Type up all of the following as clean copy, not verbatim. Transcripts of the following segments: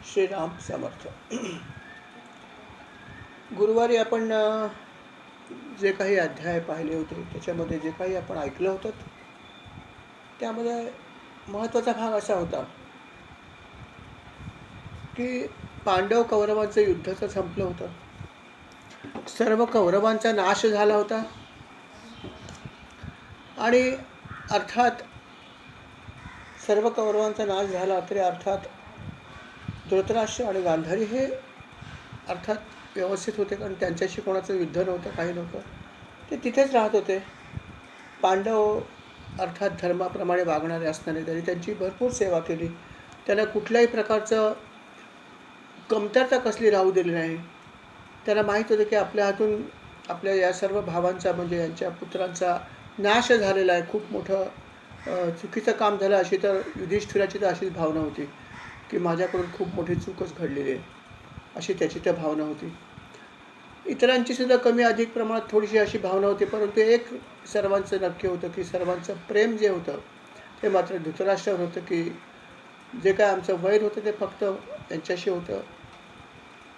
श्रीराम समर्थ. गुरुवारी आपण जे काही अध्याय पाहिले होते त्याच्यामध्ये जे काही आपण ऐकलं होतं त्यामध्ये महत्त्वाचा भाग असा होता की पांडव कौरवांचं युद्धाचं संपलं होतं. सर्व कौरवांचा नाश झाला होता आणि अर्थात सर्व कौरवांचा नाश झाला तरी अर्थात धृतराष्ट्र आणि गांधारी हे अर्थात व्यवस्थित होते, कारण त्यांच्याशी कोणाचं युद्ध नव्हतं, काही नव्हतं. ते तिथेच राहत होते. पांडव अर्थात धर्माप्रमाणे वागणारे असणारे त्यांनी त्यांची भरपूर सेवा केली. त्यांना कुठल्याही प्रकारचं कमतरता कसली राहू दिली नाही. त्यांना माहीत होतं की आपल्या हातून आपल्या या सर्व भावांचा म्हणजे यांच्या पुत्रांचा नाश झालेला आहे. खूप मोठं चुकीचं काम झालं, अशी तर युधिष्ठिराची तर अशीच भावना होती की माझ्याकडून खूप मोठी चूकच घडलेली आहे, अशी त्याची तर भावना होती. इतरांची सुद्धा कमी अधिक प्रमाणात थोडीशी अशी भावना होती, परंतु एक सर्वांचं नक्की होतं की सर्वांचं प्रेम जे होतं ते मात्र धृतराष्ट्रावर होतं, की जे काय आमचं वैर होतं ते फक्त यांच्याशी होतं.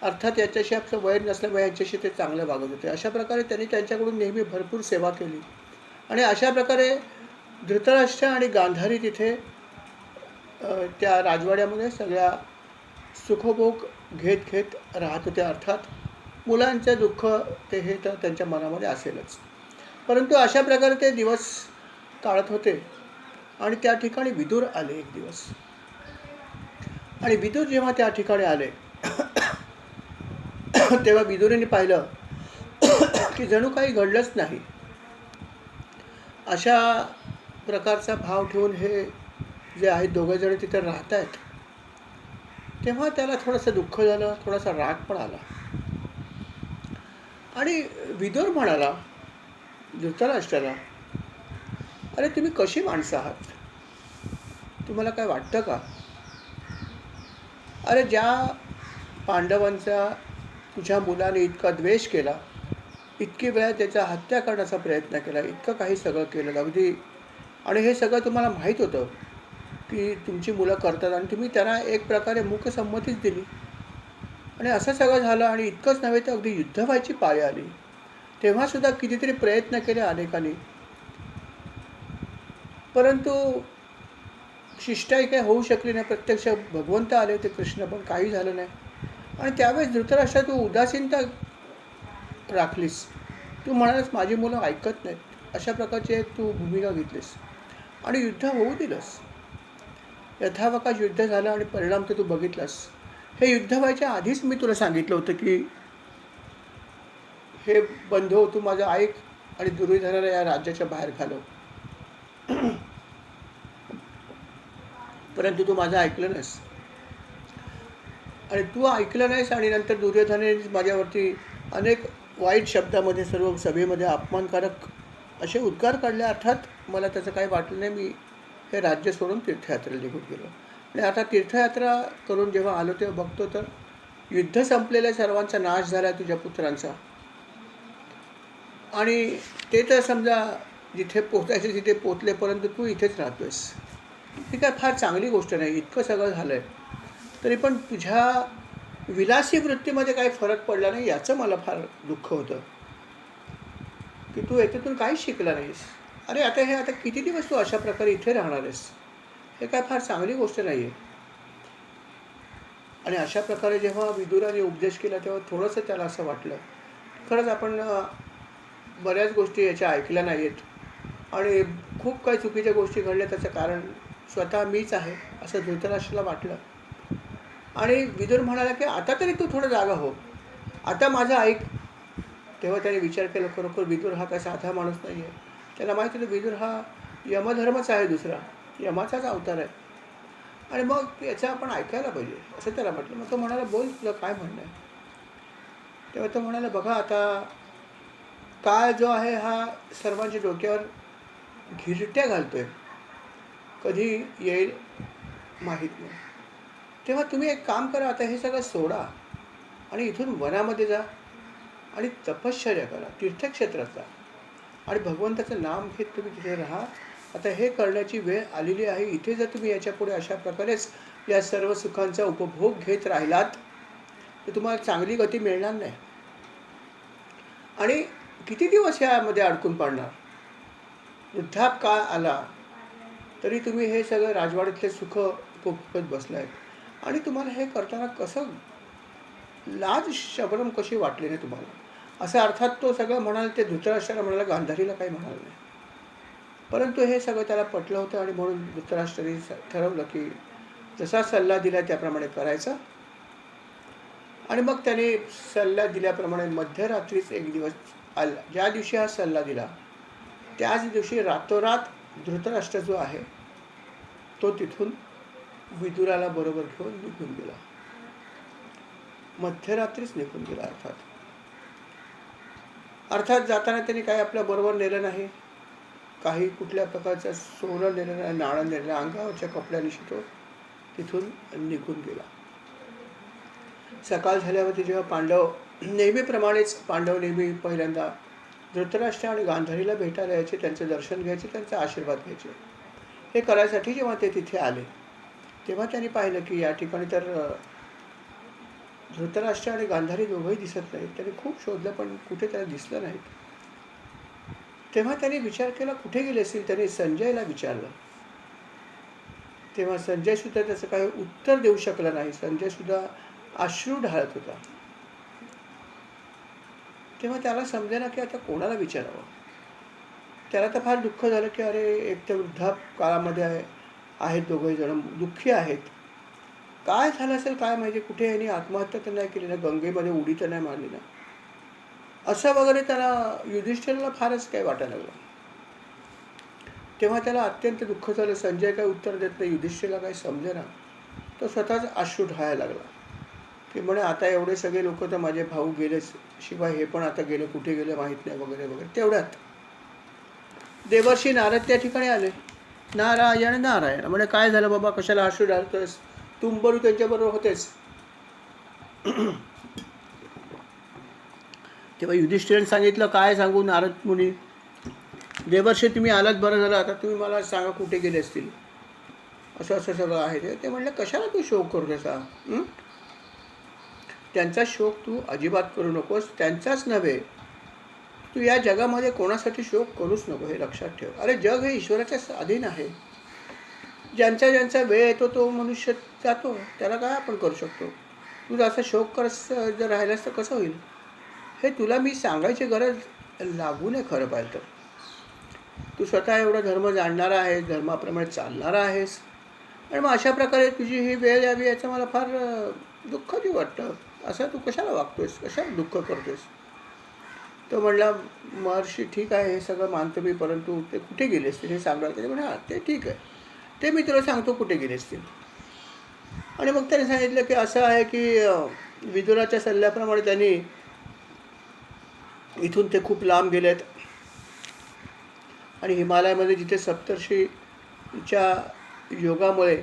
अर्थात याच्याशी आमचं वैर नसल्यामुळे यांच्याशी ते चांगलं वागत होते. अशा प्रकारे त्यांनी त्यांच्याकडून नेहमी भरपूर सेवा केली आणि अशा प्रकारे धृतराष्ट्र आणि गांधारी तिथे त्या राजवाड्यामध्ये सगळ्या सुखभोग घेत राहत होते. अर्थात मुलांचं दुःख ते हे तर त्यांच्या मनामध्ये असेलच, परंतु अशा प्रकारे ते दिवस काढत होते. आणि त्या ठिकाणी विदुर आले एक दिवस, आणि विदुर जेव्हा त्या ठिकाणी आले तेव्हा विदुरीने पाहिलं की जणू काही घडलंच नाही. अशा प्रकारचा भाव ठेवून हे जे आहेत दोघेजण तिथे राहत आहेत, तेव्हा त्याला थोडंसं दुःख झालं, थोडासा राग पण आला. आणि विदुर म्हणाला धृतराष्ट्राला, अरे तुम्ही कशी माणसं आहात? तुम्हाला काय वाटतं का? अरे ज्या पांडवांचा तुझ्या मुलाने इतका द्वेष केला, इतकी वेळा त्याचा हत्या करण्याचा प्रयत्न केला, इतकं काही सगळं केलं अगदी, आणि हे सगळं तुम्हाला माहीत होतं की तुमची मुलं करतात आणि तुम्ही त्यांना एक प्रकारे मूकसंमतीच दिली, आणि असं सगळं झालं. आणि इतकंच नव्हे तर अगदी युद्ध व्हायची पाळी आली, तेव्हासुद्धा कितीतरी प्रयत्न केले अनेकांनी, परंतु शिष्टाई काही होऊ शकली नाही. प्रत्यक्ष भगवंत आले होते कृष्ण, पण काही झालं नाही. आणि त्यावेळेस धृतराष्ट्र तू उदासीनता राखलीस. तू म्हणालास माझी मुलं ऐकत नाहीत, अशा प्रकारची एक तू भूमिका घेतलीस आणि युद्ध होऊ दिलंस. यथावकाश युद्ध झालं आणि परिणाम तर तू बघितलास. हे युद्ध व्हायच्या आधीच मी तुला सांगितलं होतं की हे बंधू तू माझं ऐक आणि दुर्योधनाला या राज्याच्या बाहेर घालव, परंतु तू माझं ऐकलं नाहीस. आणि तू ऐकलं नाहीस आणि नंतर दुर्योधनाने माझ्यावरती अनेक वाईट शब्दामध्ये सर्व सभेमध्ये अपमानकारक असे उद्गार काढले. अर्थात मला त्याचं काही वाटलं नाही. मी हे राज्य सोडून तीर्थयात्रेला निघून गेलो. आणि आता तीर्थयात्रा करून जेव्हा आलो तेव्हा बघतो तर युद्ध संपलेलं, सर्वांचा नाश झाला तुझ्या पुत्रांचा, आणि ते तर समजा जिथे पोचायचे तिथे पोचले, परंतु तू इथेच राहतोयस. ही काय फार चांगली गोष्ट नाही. इतकं सगळं झालं आहे तरी पण तुझ्या विलासी वृत्तीमध्ये काही फरक पडला नाही, याचं मला फार दुःख होतं की तू याच्यातून काहीच शिकला नाहीस. अरे आता किती दिवस तू अशा प्रकारे इथे राहणार आहेस? हे काय फार चांगली गोष्ट नाही आहे. आणि अशा प्रकारे जेव्हा विदुराने उपदेश केला तेव्हा थोडंसं त्याला असं वाटलं, खरंच आपण बऱ्याच गोष्टी याच्या ऐकल्या नाही आहेत आणि खूप काही चुकीच्या गोष्टी घडल्या, त्याचं कारण स्वतः मीच आहे असं धृतराष्ट्राला वाटलं. आणि विदुर म्हणाला की आता तरी तू थोडं जागा हो, आता माझं ऐक. तेव्हा त्याने विचार केला, खरोखर विदुर हा काय साधा माणूस नाही आहे. त्याला माहिती होतं विदुर हा यमधर्मच आहे, दुसरा यमाचाच अवतार आहे, आणि मग याचं आपण ऐकायला पाहिजे असं त्याला म्हटलं. मग तो म्हणाला, बोल तुला काय म्हणणं आहे? तेव्हा तो म्हणाला, बघा आता काळ जो आहे हा सर्वांच्या डोक्यावर घिरट्या घालतोय, कधी येईल माहीत नाही. तेव्हा तुम्ही एक काम करा, आता हे सगळं सोडा आणि इथून वनामध्ये जा आणि तपश्चर्या करा, तीर्थक्षेत्रात जा आणि भगवंताचं नाम घेत तुम्ही तिथे राहा. आता हे करण्याची वेळ आलेली आहे. इथे जर तुम्ही याच्यापुढे अशा प्रकारेच या सर्व सुखांचा उपभोग घेत राहिलात तर तुम्हाला चांगली गती मिळणार नाही. आणि किती दिवस यामध्ये अडकून पडणार? वृद्धापकाळ आला तरी तुम्ही हे सगळं राजवाड्यातले सुख उपभोगत बसलाय. आणि तुम्हाला हे करताना कसं लाज शरम कशी वाटली नाही तुम्हाला? असं अर्थात तो सगळं म्हणाल ते धृतराष्ट्राला म्हणाला, गांधारीला काही म्हणाल नाही. परंतु हे सगळं त्याला पटलं होतं आणि म्हणून धृतराष्ट्राने ठरवलं की जसा सल्ला दिला त्याप्रमाणे करायचं. आणि मग त्याने सल्ला दिल्याप्रमाणे मध्यरात्रीच एक दिवस आला. ज्या दिवशी हा सल्ला दिला त्याच दिवशी रातोरात धृतराष्ट्र जो आहे तो तिथून विदुराला बरोबर घेऊन निघून गेला. मध्यरात्रीच निघून गेला. अर्थात जाताना त्यांनी काही आपल्या बरोबर नेलं नाही, काही कुठल्या प्रकारचं सोनं नेलं नाही, नाणं नेलं नाही, अंगावरच्या कपड्यानिशी तो तिथून निघून गेला. सकाळ झाल्यावरती जेव्हा पांडव नेहमीप्रमाणेच नेहमी पहिल्यांदा धृतराष्ट्र आणि गांधारीला भेटायला यायचे, त्यांचं दर्शन घ्यायचे, त्यांचा आशीर्वाद घ्यायचे. हे करायसाठी जेव्हा ते तिथे आले तेव्हा त्यांनी पाहिलं की या ठिकाणी तर धृतराष्ट्र आणि गांधारी दोघंही दिसत नाहीत. त्यांनी खूप शोधलं पण कुठे त्याला दिसलं नाहीत. तेव्हा त्यांनी विचार केला कुठे गेले असतील. त्यांनी संजयला विचारलं. तेव्हा संजय सुद्धा त्याचं काही उत्तर देऊ शकला नाही. संजय सुद्धा अश्रू ढाळत होता. तेव्हा त्याला समजेना की आता कोणाला विचारावं. त्याला तर फार दुःख झालं की अरे एक तर वृद्धापकाळामध्ये आहेत दोघंही जण, दुःखी आहेत. काय झालं असेल काय माहिती, कुठे यांनी आत्महत्या तर नाही केली ना, गंगेमध्ये उडी तर नाही मारली ना, असं वगैरे त्याला युधिष्ठिराला फारच काही वाटायला लागलं. तेव्हा त्याला अत्यंत दुःख झालं. संजय काही उत्तर देत नाही, युधिष्ठिराला काही समजेना. तो स्वतःच अश्रू ढाळायला लागला की म्हणे आता एवढे सगळे लोक तर माझे भाऊ गेलेच, शिवाय हे पण आता गेले, कुठे गेले माहीत नाही वगैरे वगैरे. तेवढ्यात देवर्षी नारद त्या ठिकाणी आले. नारायण नारायण म्हणे काय झालं बाबा, कशाला अश्रू ढाळतोयस? तुंबरू त्यांच्याबरोबर होतेच. तेव्हा युधिष्ठिराने सांगितलं काय सांगू नारद मुनी, देवर्षी तुम्ही आलात बरं झालं. आता तुम्ही मला सांगा कुठे गेले असतील. असं असं सगळं आहे. ते म्हणलं कशाला तू शोक करू त्याचा? त्यांचा शोक तू अजिबात करू नकोस. त्यांचाच नव्हे, तू या जगामध्ये कोणासाठी शोक करूच नको, हे लक्षात ठेव. अरे जग हे ईश्वराच्या अधीन आहे. ज्यांचा वेळ येतो तो मनुष्य जातो, त्याला काय आपण करू शकतो. तू असा शोक करत जर राहिलास तर कसं होईल? हे तुला मी सांगायची गरज लागू नये. खरं पाहिलं तर तू स्वतः एवढा धर्म जाणणारा आहेस, धर्माप्रमाणे चालणारा आहेस, आणि मग अशा प्रकारे तुझी ही वेळ यावी याचं मला फार दुःखही वाटतं. असं तू कशाला वागतोयस, कशाला दुःख करतोयस? तो म्हणला महर्षी ठीक आहे, हे सगळं मानतो मी, परंतु ते कुठे गेले असतील हे सांगणार. ते म्हणा ते ठीक आहे, ते मी तुला सांगतो कुठे गेले असतील. आणि मग त्याने सांगितलं की असं आहे की विदुराच्या सल्ल्याप्रमाणे त्यांनी इथून ते खूप लांब गेलेत आणि हिमालयामध्ये जिथे सप्तर्षीच्या योगामुळे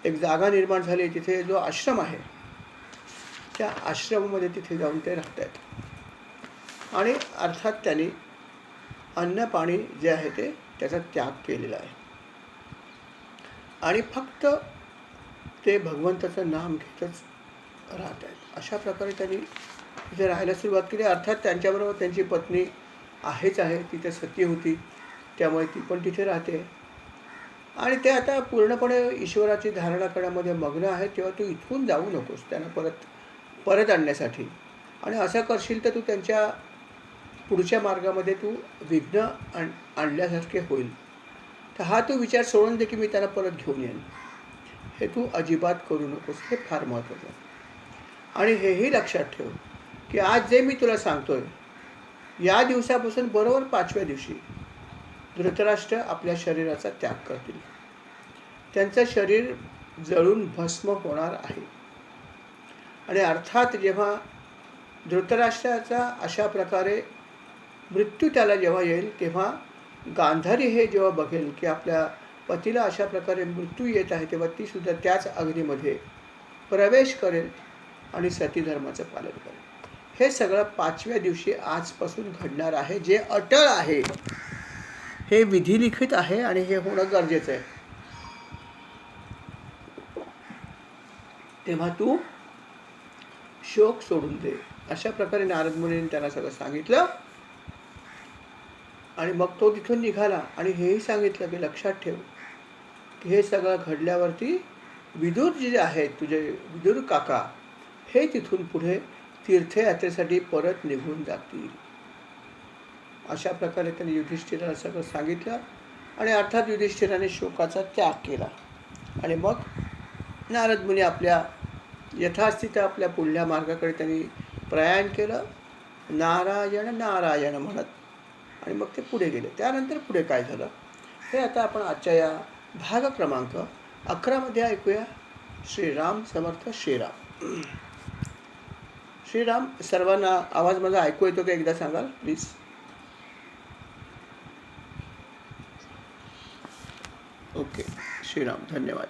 एक जागा निर्माण झाली, तिथे जो आश्रम आहे त्या आश्रमामध्ये तिथे जाऊन ते राहत आहेत. आणि अर्थात त्यांनी अन्न पाणी जे आहे ते त्याचा त्याग केलेला आहे आणि फक्त ते भगवंताचं नाम घेतच राहत आहेत. अशा प्रकारे त्यांनी तिथे राहायला सुरुवात केली. अर्थात त्यांच्याबरोबर त्यांची पत्नी आहेच आहे, तिथे सती होती, त्यामुळे ती पण तिथे राहते. आणि ते आता पूर्णपणे ईश्वराची धारणा करण्यामध्ये मग्न आहे. तेव्हा तू इथून जाऊ नकोस त्यांना परत आणण्यासाठी. आणि असं करशील तर तू त्यांच्या पुढच्या मार्गामध्ये तू विघ्न आणल्यासारखे होईल. तर हा तू विचार सोडून दे की मी त्यांना परत घेऊन येईन, हे तू अजिबात करू नकोस. हे फार महत्त्वाचं आहे. आणि हेही लक्षात ठेव की आज जे मी तुला सांगतोय, या दिवसापासून बरोबर 5व्या दिवशी धृतराष्ट्र आपल्या शरीराचा त्याग करतील. त्यांचं शरीर जळून भस्म होणार आहे. आणि अर्थात जेव्हा धृतराष्ट्राचा अशा प्रकारे मृत्यू त्याला जेव्हा येईल, तेव्हा गांधारी हे जेव्हा बघेल की आपल्या पतीला अशा प्रकारे मृत्यू येत आहे, तेव्हा ती सुद्धा त्याच अग्नीमध्ये प्रवेश करेल आणि सतीधर्माचं पालन करेल. हे सगळं 5व्या दिवशी आजपासून घडणार आहे, जे अटळ आहे, हे विधिलिखित आहे आणि हे होणं गरजेचं आहे. तेव्हा तू शोक सोडून दे. अशा प्रकारे नारद मुनींनी त्यांना सगळं सांगितलं. आणि मग तो तिथून निघाला आणि हेही सांगितलं की लक्षात ठेव की हे सगळं घडल्यावरती विदुर जे आहेत तुझे विदुर काका हे तिथून पुढे तीर्थयात्रेसाठी परत निघून जातील. अशा प्रकारे त्यांनी युधिष्ठिराला सगळं सांगितलं. आणि अर्थात युधिष्ठिराने शोकाचा त्याग केला. आणि मग नारद मुनी आपल्या यथास्थित आपल्या पुढल्या मार्गाकडे त्यांनी प्रयाण केलं, नारायण नारायण म्हणत. आणि मग ते पुढे गेले. त्यानंतर पुढे काय झालं हे आता आपण आजच्या या भाग क्रमांक 11 मध्ये ऐकूया. श्रीराम समर्थ. श्रीराम. श्रीराम. सर्वांना आवाज माझा ऐकू येतो का एकदा सांगाल प्लीज. ओके. श्रीराम. धन्यवाद.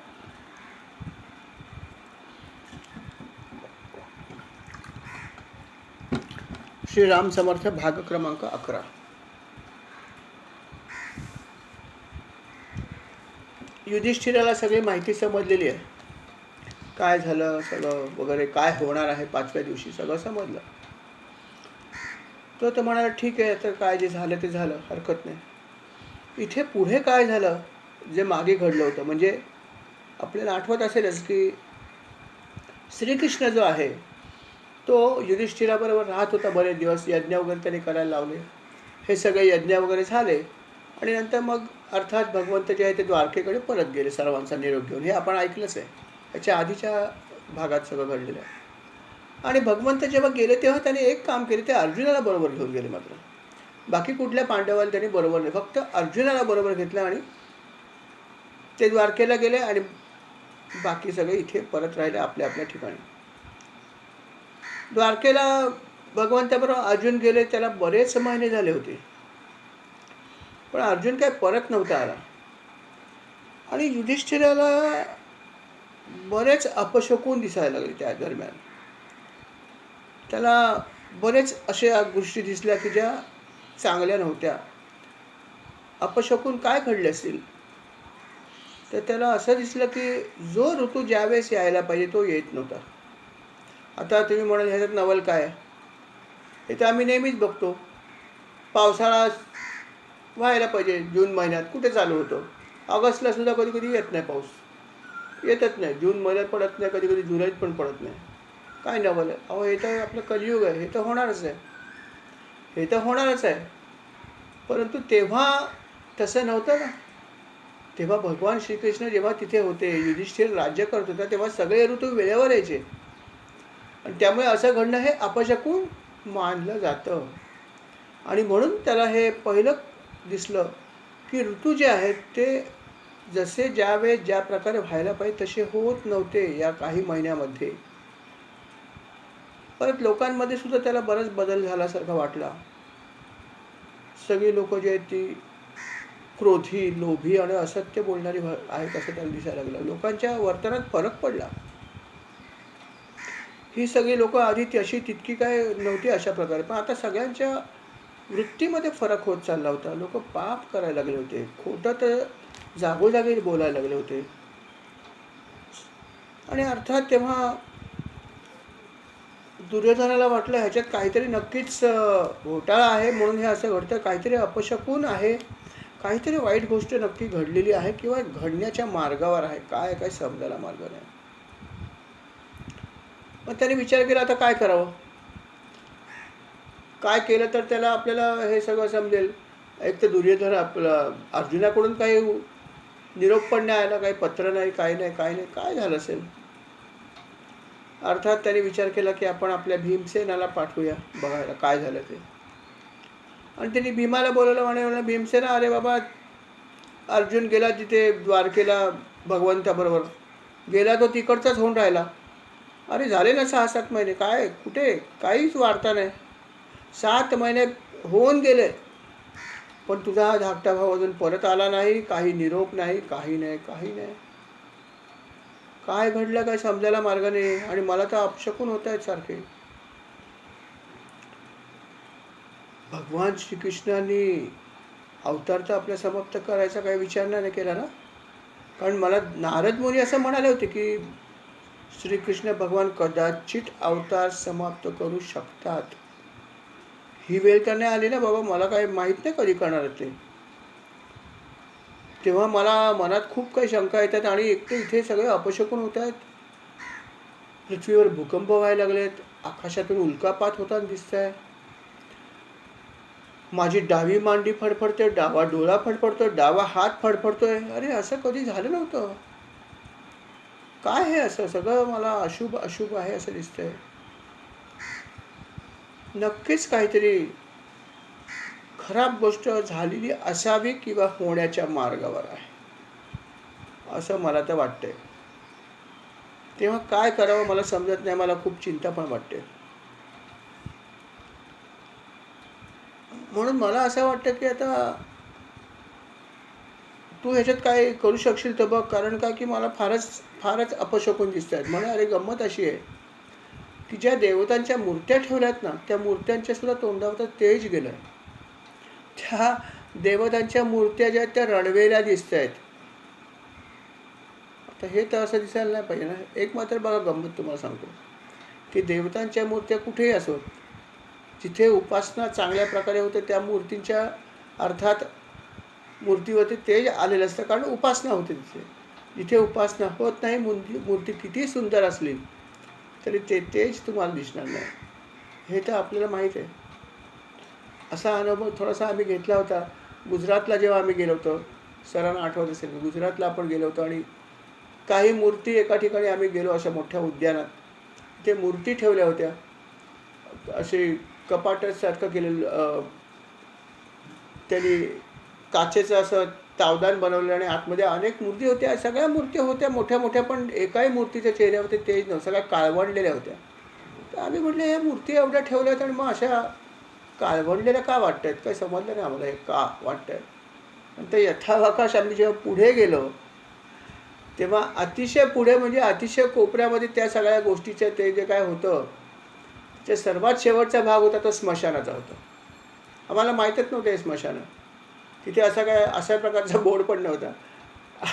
श्रीराम समर्थ. भाग क्रमांक 11. युधिष्ठिराला सगळी माहिती समजलेली आहे. काय झालं सगळं वगैरे, काय होणार आहे 5व्या दिवशी सगळं समजलं. तो म्हणाला ठीक आहे, तर काय जे झालं ते झालं, हरकत नाही. इथे पुढे काय झालं जे मागे घडलं होतं, म्हणजे आपल्याला आठवत असेलच की श्रीकृष्ण जो आहे तो युधिष्ठिराबरोबर राहत होता बरेच दिवस. यज्ञ वगैरे त्याने करायला लावले. हे सगळे यज्ञ वगैरे झाले आणि नंतर मग अर्थात भगवंत जे आहे ते द्वारकेकडे परत गेले सर्वांचा निरोप घेऊन. हे आपण ऐकलंच आहे, याच्या आधीच्या भागात सगळं घडलेलं आहे. आणि भगवंत जेव्हा गेले तेव्हा त्याने एक काम केले, ते अर्जुनाला बरोबर घेऊन गेले. मात्र बाकी कुठल्या पांडवाला त्यांनी बरोबर नाही, फक्त अर्जुनाला बरोबर घेतलं आणि ते द्वारकेला गेले आणि बाकी सगळे इथे परत राहिले आपल्या आपल्या ठिकाणी. द्वारकेला भगवंताबरोबर अर्जुन गेले, त्याला बरेच महिने झाले होते, पण अर्जुन काय परत नव्हता आला. आणि युधिष्ठिराला बरेच अपशकून दिसायला लागले त्या दरम्यान. त्याला बरेच अशा गोष्टी दिसल्या की ज्या चांगल्या नव्हत्या. अपशकून काय घडले असतील, तर त्याला असं दिसलं की जो ऋतू ज्यावेळेस यायला पाहिजे तो येत नव्हता. आता तुम्ही म्हणाल ह्याच्यात नवल काय, हे तर आम्ही नेहमीच बघतो. पावसाळा व्हायला पाहिजे जून महिन्यात, कुठे चालू होतो. ऑगस्टला सुद्धा कधी कधी येत नाही पाऊस, येतच नाही. जून महिन्यात पडत नाही, कधी कधी जुलैत पण पडत नाही. काय नवल आहे. अहो हे तर आपलं कलियुग आहे, हे तर होणारच आहे, हे तर होणारच आहे. परंतु तेव्हा तसं नव्हतं ना. तेव्हा भगवान श्रीकृष्ण जेव्हा तिथे होते, युधिष्ठिर राज्य करत होता, तेव्हा सगळे ऋतू वेळेवर यायचे. आणि त्यामुळे असं घडणं हे अपशकून मानलं जातं. आणि म्हणून त्याला हे पहिलं दिसलं की ऋतू जे आहेत ते जसे ज्यावेळेस ज्या प्रकारे व्हायला पाहिजे तसे होत नव्हते या काही महिन्यामध्ये. परत लोकांमध्ये सुद्धा त्याला बराच बदल झाल्यासारखा वाटला. सगळी लोक जे आहेत ती क्रोधी, लोभी आणि असत्य बोलणारी आहेत असं त्याला दिसायला लागलं. लोकांच्या वर्तनात फरक पडला. ही सगळी लोक आधी तशी तितकी काय नव्हती अशा प्रकारे, पण आता सगळ्यांच्या वृत्तीमध्ये फरक होत चालला होता. लोक पाप करायला लागले होते, खोटं तर जागोजागी बोलायला लागले होते. आणि अर्थात तेव्हा दुर्योधनाला वाटलं ह्याच्यात काहीतरी नक्कीच घोटाळा आहे, म्हणून हे असं घडतं. काहीतरी अपशकून आहे, काहीतरी वाईट गोष्ट नक्की घडलेली आहे किंवा घडण्याच्या मार्गावर आहे. काय काय समजायला मार्ग नाही. मग त्याने विचार केला आता काय करावं, काय केलं तर त्याला आपल्याला हे सगळं समजेल. एक तर दुर्योधन आपला अर्जुनाकडून काही निरोप पण नाही आला, काही पत्र नाही, काही नाही, काय नाही. काय झालं असेल. अर्थात त्याने विचार केला की आपण आपल्या भीमसेनाला पाठवूया बघायला काय झालं ते. आणि त्यांनी भीमाला बोलवलं. म्हणे भीमसेना, अरे बाबा अर्जुन गेला तिथे द्वारकेला भगवंताबरोबर गेला, तो तिकडचाच होऊन राहिला. अरे झाले ना 6-7 महिने, काय कुठे काहीच वार्ता नाही. 7 महिने होऊन गेले, पण तुझा हा धाकटा भाऊ अजून परत आला नाही, काही निरोप नाही, काही नाही, काही नाही. काय घडलं काय समजायला मार्ग नाही. आणि मला तर अपशकून होत आहेत सारखे. भगवान श्रीकृष्णांनी अवतार तर आपल्या समाप्त करायचा काही विचार नाही केला ना. कारण मला नारद मुनी असं म्हणाले होते की श्रीकृष्ण भगवान कदाचित अवतार समाप्त करू शकतात. ही वेळ तर नाही आली ना बाबा, मला काही माहीत नाही कधी करणार ते. तेव्हा मला मनात खूप काही शंका येतात आणि एक तर इथे सगळे अपशकुन होत आहेत. पृथ्वीवर भूकंप व्हायला लागलेत, आकाशातून उल्कापात होताना दिसतंय. माझी डावी मांडी फडफडते, डावा डोळा फडफडतोय, डावा हात फडफडतोय. अरे असं कधी झालं नव्हतं. काय हे असं सगळं मला अशुभ अशुभ आहे असं दिसतंय. नक्कीच काहीतरी खराब गोष्ट झालेली असावी किंवा होण्याच्या मार्गावर आहे असं मला तर वाटतंय. तेव्हा काय करावं मला समजत नाही. मला खूप चिंता पण वाटते. म्हणून मला असं वाटतं की आता तू ह्याच्यात काय करू शकशील तर बघ. कारण काय की मला फारच अपशकुन दिसत आहेत. म्हणे अरे गंमत अशी आहे की ज्या देवतांच्या मूर्त्या ठेवल्यात ना, त्या मूर्त्यांच्या सुद्धा तोंडावर तेज गेलं. त्या देवतांच्या मूर्त्या ज्या त्या रणवेल्या दिसत आहेत. आता हे तर असं दिसायला नाही पाहिजे ना. एक मात्र बघा गंमत तुम्हाला सांगतो की देवतांच्या मूर्त्या कुठेही असोत, जिथे उपासना चांगल्या प्रकारे होते त्या मूर्तींच्या अर्थात मूर्तीवरती तेज आलेलं असतं, कारण उपासना होते तिथे. जिथे उपासना होत नाही, मूर्ती किती सुंदर असली तरी ते तेज तुम्हाला दिसणार नाही. हे तर आपल्याला माहीत आहे. असा अनुभव थोडासा आम्ही घेतला होता गुजरातला. जेव्हा आम्ही गेलो होतो, सरांना आठवत असेल, गुजरातला आपण गेलो होतो आणि काही मूर्ती एका ठिकाणी आम्ही गेलो अशा मोठ्या उद्यानात. ते मूर्ती ठेवल्या होत्या असे कपाटासारखं केलेलं. त्यांनी काचेचं असं तावदान बनवलं आणि आतमध्ये अनेक मूर्ती होत्या. सगळ्या मूर्ती होत्या मोठ्या मोठ्या, पण एकाही मूर्तीच्या चेहऱ्यावरती तेज नव्हतं. सगळ्या काळवंडलेल्या होत्या. तर आम्ही म्हटलं ह्या मूर्ती एवढ्या ठेवल्यात आणि मग अशा काळवंडलेल्या का वाटत आहेत. काही समजलं नाही आम्हाला हे का वाटत आहे. आणि ते यथावकाश आम्ही जेव्हा पुढे गेलो तेव्हा अतिशय पुढे म्हणजे अतिशय कोपऱ्यामध्ये त्या सगळ्या गोष्टीचं ते जे काय होतं ते सर्वात शेवटचा भाग होता तो स्मशानाचा होता. आम्हाला माहीतच नव्हतं हे स्मशान. तिथे अशा प्रकारचा बोर्ड पण नव्हता.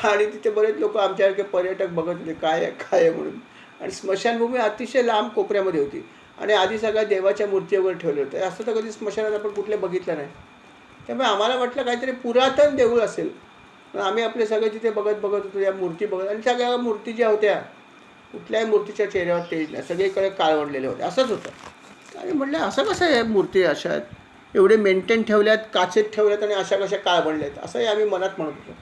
आणि तिथे बरेच लोक आमच्यासारखे पर्यटक बघत होते काय आहे म्हणून. आणि स्मशानभूमी अतिशय लांब कोपऱ्यामध्ये होती आणि आधी सगळ्या देवाच्या मूर्ती वगैरे ठेवले होते. असं तर कधी स्मशानात आपण कुठले बघितलं नाही. त्यामुळे आम्हाला वाटलं काहीतरी पुरातन देऊळ असेल. आम्ही आपले सगळे तिथे बघत होतो या मूर्ती बघत. आणि सगळ्या मूर्ती ज्या होत्या कुठल्याही मूर्तीच्या चेहऱ्यावर तेज नाही, सगळीकडे काळवंडलेले होते. असंच होतं. आणि म्हटलं असं कसं आहे मूर्ती अशा आहेत, एवढे मेंटेन ठेवल्यात, काचेत ठेवल्यात आणि अशा कशा काळवंडल्या आहेत असंही आम्ही मनात म्हणत होतो.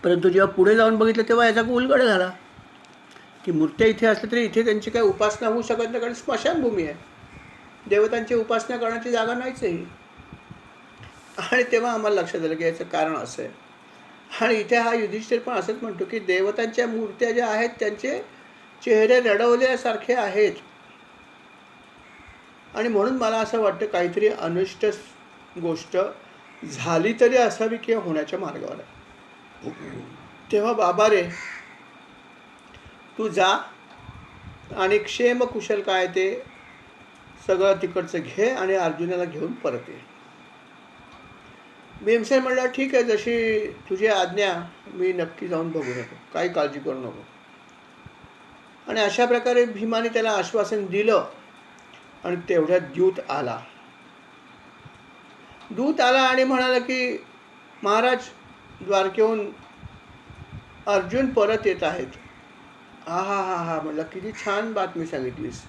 परंतु जेव्हा पुढे जाऊन बघितलं तेव्हा याचा उलगडा झाला की मूर्त्या इथे असल्या तरी इथे त्यांची काही उपासना होऊ शकत नाही, कारण स्मशानभूमी आहे. देवतांची उपासना करण्याची जागा नाहीच आहे. आणि तेव्हा आम्हाला लक्षात आलं की याचं कारण असं आहे. आणि इथे हा युधिष्ठिर पण असंच म्हणतो की देवतांच्या मूर्त्या ज्या आहेत त्यांचे चेहरे रडवल्यासारखे आहेत. आणि म्हणून मला असं वाटतं काहीतरी अनिष्ट गोष्ट झाली तरी असावी किंवा होण्याच्या मार्गावर आहे. तेव्हा बाबा रे तू जा आणि क्षेम कुशल काय ते सगळं तिकडचं घे आणि अर्जुनाला घेऊन परत ये. भीमसेन म्हणला ठीक आहे, जशी तुझी आज्ञा, मी नक्की जाऊन बघू नको, काही काळजी करू नको. आणि अशा प्रकारे भीमाने त्याला आश्वासन दिलं. आणि तेवढ्यात दूत आला आणि म्हणाला की महाराज द्वारकेहून अर्जुन परत येत आहेत. हा म्हटलं किती छान बातमी सांगितलीस.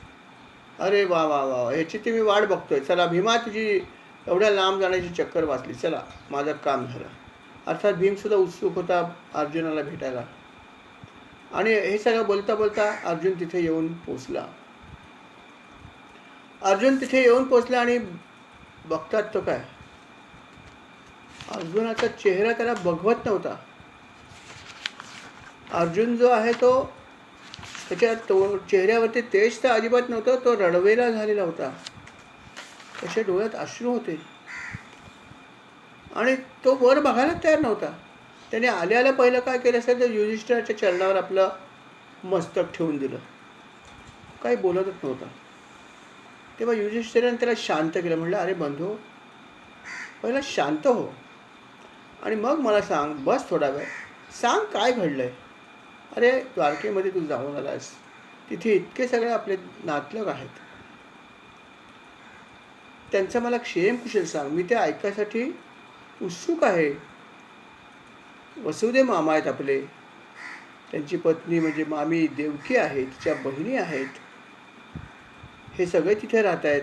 अरे वा वा वा, ह्याची ती मी वाट बघतोय. चला भीमा, तुझी एवढ्या लांब जाण्याची चक्कर वाचली. चला माझं काम झालं. अर्थात भीमसुद्धा उत्सुक होता अर्जुनाला भेटायला. आणि हे सगळं बोलता बोलता अर्जुन तिथे येऊन पोचला. आणि बघतात तो काय, अर्जुनाचा चेहरा त्याला बघवत नव्हता. अर्जुन जो आहे तो त्याच्या चेहऱ्यावरती तेज तर अजिबात नव्हतं. तो रडवेला झालेला होता. त्याच्या डोळ्यात अश्रू होते आणि तो वर बघायला तयार नव्हता. त्याने आल्याला पहिलं काय केलं असेल तर युधिष्ठिराच्या चरणावर आपलं मस्तक ठेवून दिलं. काही बोलतच नव्हता. तेव्हा युधिष्ठिराने त्याला शांत केलं. म्हटलं अरे बंधू, पहिला शांत हो आणि मग मला सांग. बस थोडा वेळ सांग काय घडलंय. अरे द्वारकेमध्ये तू जाऊन आलास, तिथे इतके सगळे आपले नातलग आहेत, त्यांचा मला क्षेम कुशल सांग, मी ते ऐकायसाठी उत्सुक आहे. वसुदेव मामा आहेत आपले, त्यांची पत्नी म्हणजे मामी देवकी आहे, तिच्या बहिणी आहेत, हे सगळे तिथे राहत आहेत.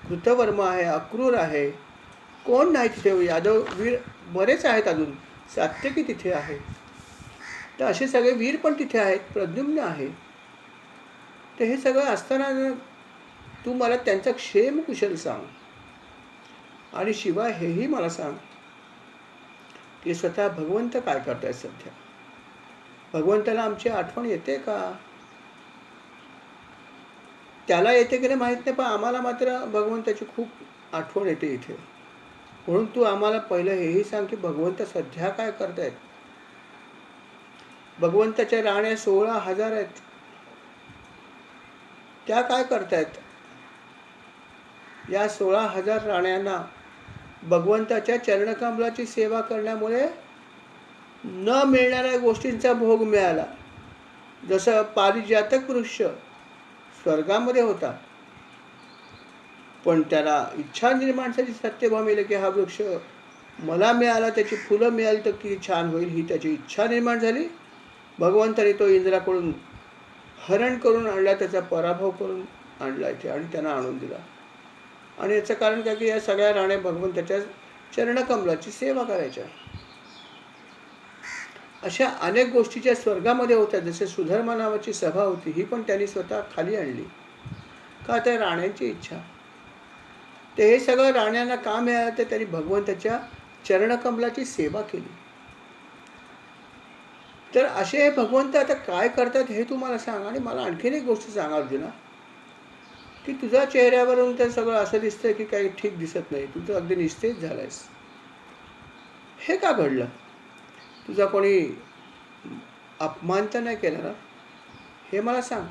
कृतवर्मा आहे, अक्रूर आहे, कोण नाही तिथे, यादव वीर बरेच आहेत, अजून सात्यकी तिथे आहे. तर असे सगळे वीर पण तिथे आहेत, प्रद्युम्न आहे. तर हे सगळं असताना तू मला त्यांचा क्षेम कुशल सांग. आणि शिवाय हेही मला सांग की स्वतः भगवंत काय करतायत सध्या. भगवंताला आमची आठवण येते का? त्याला येते की नाही माहीत नाही, पण आम्हाला मात्र भगवंताची खूप आठवण येते इथे. म्हणून तू आम्हाला पहिलं हेही सांग की भगवंत सध्या काय करतायत. भगवंताच्या राण्या 16,000 आहेत, त्या काय करतायत. या 16,000 राण्यांना भगवंताच्या चरणकमलाची सेवा करण्यामुळे न मिळणाऱ्या गोष्टींचा भोग मिळाला. जसं पारिजातक वृक्ष स्वर्गामध्ये होता, पण त्याला इच्छा निर्माण झाली सत्यभामेला की हा वृक्ष मला मिळाला, त्याची फुलं मिळाली तर किती छान होईल, ही त्याची इच्छा निर्माण झाली. भगवंताने तो इंद्राकडून हरण करून आणला, त्याचा पराभव करून आणला इथे आणि त्यांना आणून दिला. आणि याचं कारण काय की या सगळ्या राण्या भगवंताच्या चरणकमलाची सेवा करायच्या. अशा अनेक गोष्टीच्या स्वर्गामध्ये होत्या. जसे सुधर्मा नावाची सभा होती, ही पण त्यांनी स्वतः खाली आणली का, त्या राण्यांची इच्छा. ते हे सगळं राण्यांना का मिळालं, तर त्यांनी भगवंताच्या चरणकमलाची सेवा केली. तर असे हे भगवंत आता काय करतात हे तू मला सांग. आणि मला आणखीन एक गोष्ट सांग अर्जुना, की तुझ्या चेहऱ्यावरून तर सगळं असं दिसतंय की काही ठीक दिसत नाही, तुझं अगदी निस्तेज झालंयस. हे का घडलं? तुझा कोणी अपमान तर नाही केला ना, हे मला सांग.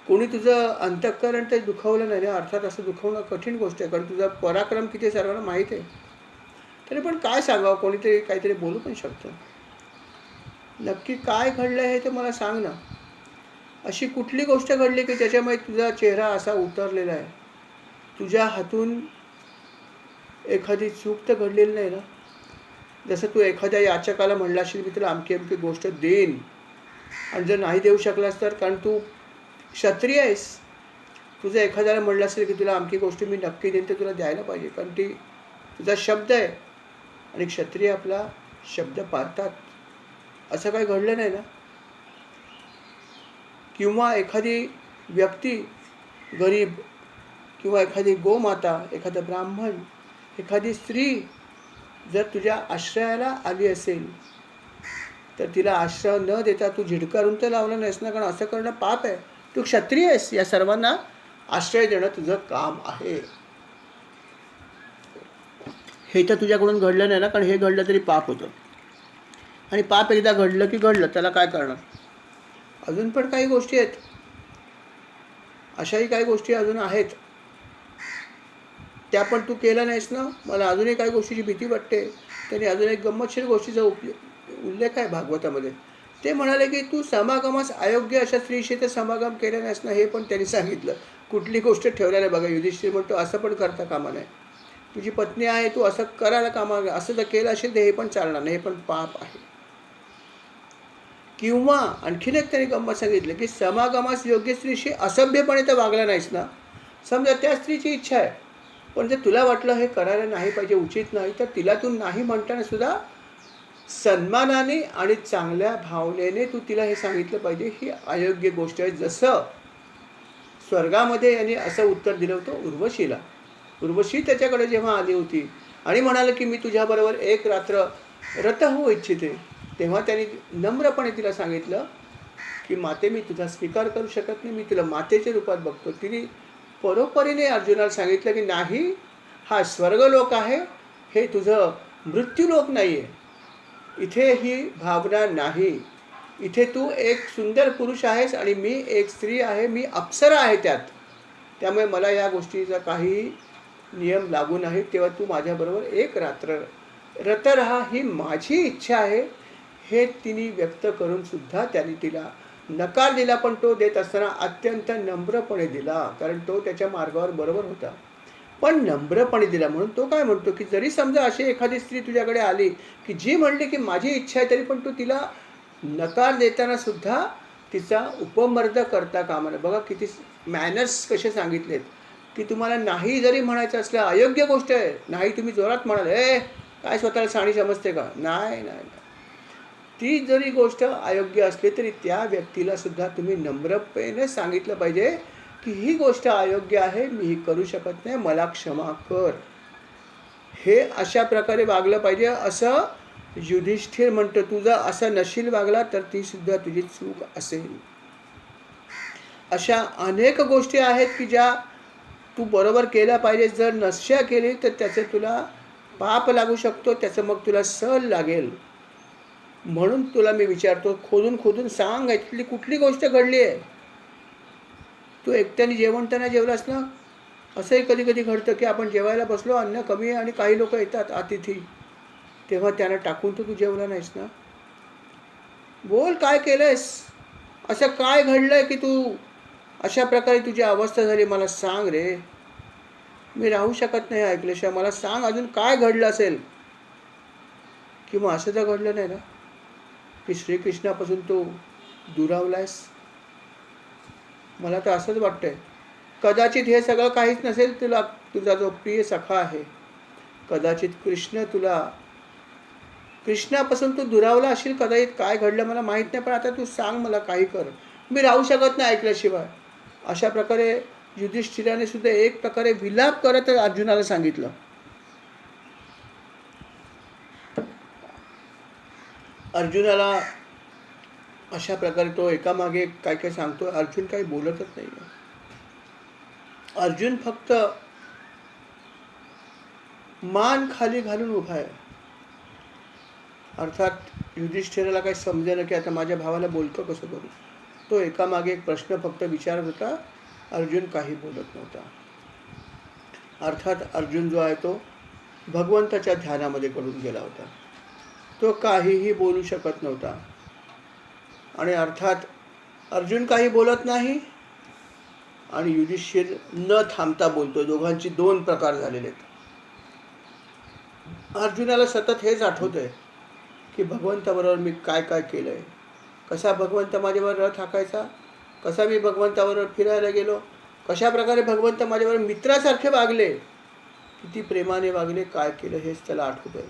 कोणी तुझं अंतःकरण तर दुखावलं नाही ना. अर्थात असं दुखवणं कठीण गोष्ट आहे, कारण तुझा पराक्रम किती सर्वांना माहीत आहे. तरी पण काय सांगावं, कोणीतरी काहीतरी बोलू पण शकतं. नक्की काय घडलं हे ते मला सांग ना. अशी कुठली गोष्ट घडली की त्याच्यामुळे तुझा चेहरा असा उतरलेला आहे. तुझ्या हातून एखादी चूक तर घडलेली नाही ना. जसं तू एखाद्या याचकाला म्हणला असेल मी तुला अमकी अमकी गोष्ट देईन, आणि जर नाही देऊ शकलास तर, कारण तू क्षत्रिय आहेस, तुझं एखाद्याला म्हणलं असेल की तुला अमकी गोष्ट मी नक्की देईन, तर तुला द्यायला पाहिजे, कारण ती तुझा शब्द आहे आणि क्षत्रिय आपला शब्द पाळतात. असं काही घडलं नाही ना. किंवा एखादी व्यक्ती गरीब, किंवा एखादी गोमाता, एखादा ब्राह्मण, एखादी स्त्री जर तुझ्या आश्रयाला आली असेल तर तिला आश्रय न देता तू झिडकारून तर लावलं नाहीस ना, कारण असं करणं पाप आहे. तू क्षत्रिय आहेस, या सर्वांना आश्रय देणं तुझं काम आहे. हे तर तुझ्याकडून घडलं नाही ना, कारण हे घडलं तरी पाप होतं, आणि पाप एकदा घडलं की घडलं, त्याला काय करणार. अजून पण काही गोष्टी आहेत, अशाही काही गोष्टी अजून आहेत, त्या पण तू केल्या नाहीस ना. मला अजूनही काही गोष्टीची भीती वाटते. त्यांनी अजून एक गंमतशीर गोष्टीचा उल्लेख आहे भागवतामध्ये. ते म्हणाले की तू समागमास अयोग्य अशा स्त्रीशी तर समागम केले नाहीस ना, हे पण त्यांनी सांगितलं. कुठली गोष्ट ठेवल्या नाही. बघा, युधिष्ठिर म्हणतो असं पण करता कामा नाही. तुझी पत्नी आहे, तू असं करायला कामा, असं जर केलं असेल तर हे पण चालणार नाही, हे पण पाप आहे. किंवा आणखीन एक त्यांनी गंमत सांगितलं की समागमास योग्य स्त्रीशी असभ्यपणे तर वागला नाहीस ना. समजा त्या स्त्रीची इच्छा आहे, पण जर तुला वाटलं हे करायला नाही पाहिजे, उचित नाही, तर तिला तू नाही म्हणताना सुद्धा सन्मानाने आणि चांगल्या भावनेने तू तिला हे सांगितलं पाहिजे, ही अयोग्य गोष्ट आहे. जसं स्वर्गामध्ये यांनी असं उत्तर दिलं होतं उर्वशीला. उर्वशी त्याच्याकडे जेव्हा आली होती आणि म्हणाले की मी तुझ्याबरोबर एक रात्र रत होऊ इच्छिते, तेव्हा त्यांनी नम्रपणे तिला सांगितलं की माते, मी तुझा स्वीकार करू शकत नाही, मी तुला मातेच्या रूपात बघतो. तिने परोपरीने अर्जुनाला सांगितलं की नाही, हा स्वर्गलोक आहे, हे तुझं मृत्यूलोक नाही आहे, इथे ही भावना नाही. इथे तू एक सुंदर पुरुष आहेस आणि मी एक स्त्री आहे, मी अप्सरा आहे त्यात, त्यामुळे मला या गोष्टीचा काही नियम लागू नाही. तेव्हा तू माझ्याबरोबर एक रात्र रत राहा, ही माझी इच्छा आहे, हे तिने व्यक्त करून सुद्धा त्याने तिला नकार दिला, पण तो देत असताना अत्यंत नम्रपणे दिला, कारण तो त्याच्या मार्गावर बरोबर होता. पण नम्रपणे दिला म्हणून तो काय म्हणतो, की जरी समजा अशी एखादी स्त्री तुझ्याकडे आली की जी म्हणली की माझी इच्छा आहे, तरी पण तू तिला नकार देताना सुद्धा तिचा उपमर्द करता कामा नये. बघा किती मॅनर्स कसे सांगितलेत, की तुम्हाला नाही जरी म्हणायचं असलं, अयोग्य गोष्ट आहे, नाही तुम्ही जोरात म्हणाल, ए काय स्वतःला साणी समजते का? नाही नाही नाही. ती जरी गोष्ट अयोग्य असली तरी त्या व्यक्तीला सुद्धा तुम्ही नम्रपणे सांगितलं पाहिजे की ही गोष्ट अयोग्य आहे, मी ही करू शकत नाही, मला क्षमा कर. हे अशा प्रकारे वागलं पाहिजे. असं युधिष्ठिर म्हणतो, तुझा असं नशील वागला तर ती सुद्धा तुझी चूक असेल. अशा अनेक गोष्टी आहेत की ज्या तू बरोबर केल्या पाहिजे. जर नशा केली तर त्याचे तुला पाप लागू शकतो, त्याचं मग तुला सल लागेल. म्हणून तुला मी विचारतो, खोदून खोदून सांग, यातली कुठली गोष्ट घडली आहे? तू एकट्याने जेवणताना जेवलास ना? असंही कधी कधी घडतं की आपण जेवायला बसलो, अन्न कमी आहे आणि काही लोक येतात अतिथी, तेव्हा त्यांना टाकून तू जेवला नाहीस ना? बोल, काय केलंयस? असं काय घडलंय की तू अशा प्रकारे तुझी अवस्था झाली? मला सांग रे, मी राहू शकत नाही ऐकल्याशिवाय. मला सांग अजून काय घडलं असेल. किंवा असं तर घडलं नाही ना की श्रीकृष्णापासून तू दुरावलायस? मला तर असंच वाटतंय. कदाचित हे सगळं काहीच नसेल. तुझा जो प्रिय सखा आहे, कदाचित कृष्णापासून तू दुरावला असशील. कदाचित काय घडलं मला माहीत नाही, पण आता तू सांग, मला काही कर, मी राहू शकत नाही ऐकल्याशिवाय. अशा प्रकारे युधिष्ठिराने सुद्धा एक प्रकारे विलाप करत अर्जुनाला सांगितलं. अर्जुनाला अशा प्रकारे तो एकामागे काय काय सांगतो. अर्जुन काही बोलतच नाही. अर्जुन फक्त मान खाली घालून उभा आहे. अर्थात युधिष्ठिराला काही समजेना की आता माझ्या भावाला बोलतो कसं करू. तो एकामागे एक प्रश्न फक्त विचारत होता. अर्जुन काही बोलत नव्हता. अर्थात अर्जुन जो आहे तो भगवंताच्या ध्यानामध्ये पडून गेला होता. तो काहीही बोलू शकत नव्हता. आणि अर्थात अर्जुन काही बोलत नाही आणि युधिष्ठिर न थांबता बोलतो. दोघांची दोन प्रकार झालेले आहेत. अर्जुनाला सतत हेच आठवतंय की भगवंताबरोबर मी काय काय केलंय, कसा भगवंत माझ्यावर रथ हाकायचा, कसा मी भगवंताबरोबर फिरायला गेलो, कशा प्रकारे भगवंत माझ्याबरोबर मित्रासारखे वागले, किती प्रेमाने वागले, काय केलं हेच त्याला आठवतंय.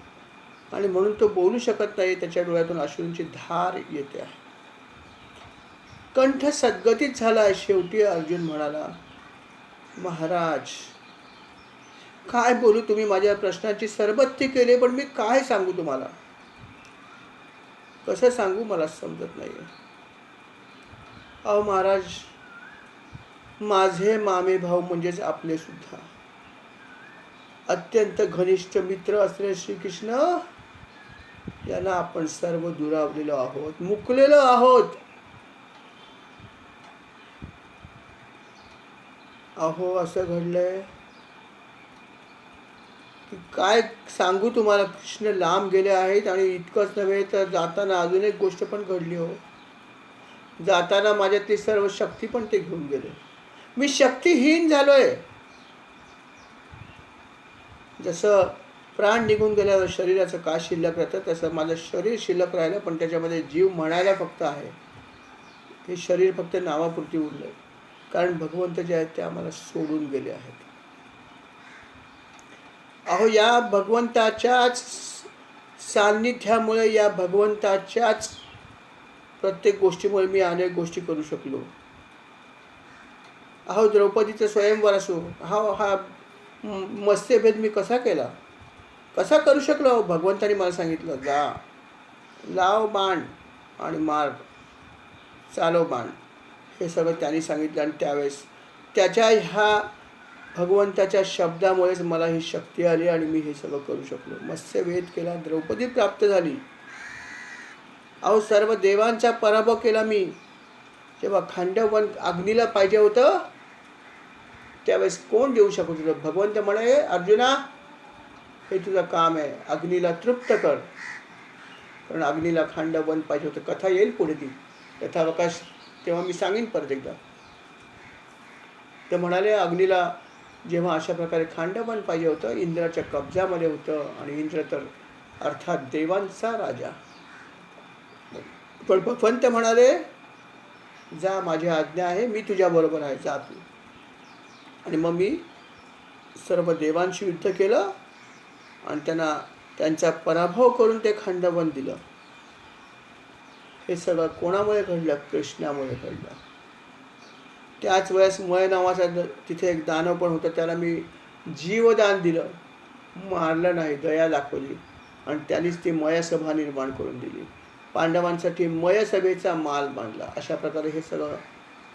आणि म्हणून तो बोलू शकत नाही. त्याच्या डोळ्यातून अश्रूंची धार येते आहे. कंठ सद्गतीत झाला. शेवटी अर्जुन म्हणाला, महाराज काय बोलू, तुम्ही माझ्या प्रश्नांची सरबत्ती केली, पण मी काय सांगू तुम्हाला, कसं सांगू मला समजत नाही. अहो महाराज, माझे मामे भाऊ म्हणजेच आपले सुद्धा अत्यंत घनिष्ठ मित्र असलेले श्रीकृष्ण यांना आपण सर्व दुरावलेलो आहोत, मुकलेलो आहोत. अहो असं घडलंय की काय सांगू तुम्हाला. कृष्ण लांब गेले आहेत. आणि इतकंच नव्हे तर जाताना अजून एक गोष्ट पण घडली हो. जाताना माझ्यातली सर्व शक्ती पण ते घेऊन गेले. मी शक्तिहीन झालोय. जसं प्राण निघून गेल्यावर शरीराचं काय शिल्लक राहतं, तसं माझं शरीर शिल्लक राहिलं, पण त्याच्यामध्ये जीव म्हणायला फक्त आहे. हे शरीर फक्त नावापुरती उरलंय. कारण भगवंत जे आहेत ते आम्हाला सोडून गेले आहेत. अहो या भगवंताच्याच सान्निध्यामुळे, या भगवंताच्याच प्रत्येक गोष्टीमुळे मी अनेक गोष्टी करू शकलो. अहो द्रौपदीचं स्वयंवर असो, हा मत्स्यभेद मी कसा केला, कसा करू शकलो. भगवंताने मला सांगितलं, जा लाव बाण आणि मार, चालव बाण. हे सगळं त्यांनी सांगितलं. आणि त्यावेळेस त्याच्या ह्या भगवंताच्या शब्दामुळेच मला ही शक्ती आली आणि मी हे सगळं करू शकलो. मत्स्यभेद केला, द्रौपदी प्राप्त झाली. अहो सर्व देवांचा पराभव केला मी. जेव्हा खांडवन अग्नीला पाहिजे होतं त्यावेळेस कोण देऊ शकत होतं? भगवंत म्हणे, अर्जुना हे तुझं काम आहे, अग्नीला तृप्त कर. कारण अग्नीला खांडवन पाहिजे होतं. कथा येईल पुढे ती यथावकाश, तेव्हा मी सांगेन परत एकदा. ते म्हणाले अग्नीला जेव्हा अशा प्रकारे खांडवन पाहिजे होतं, इंद्राच्या कब्जामध्ये होतं आणि इंद्र तर अर्थात देवांचा राजा. पण भगवंत म्हणाले जा, माझी आज्ञा आहे, मी तुझ्याबरोबर आहे, जा तू. आणि मग मी सर्व देवांशी युद्ध केलं आणि त्यांचा पराभव करून ते खंडवन दिलं. हे सगळं कोणामुळे घडलं? कृष्णामुळे घडलं. त्याच वेळेस मय नावाचा तिथे एक दानव पण होता, त्याला मी जीवदान दिलं, मारलं नाही, दया दाखवली आणि त्यांनीच ती मयसभा निर्माण करून दिली. पांडवांसाठी मयसभेचा माल बांधला. अशा प्रकारे हे सगळं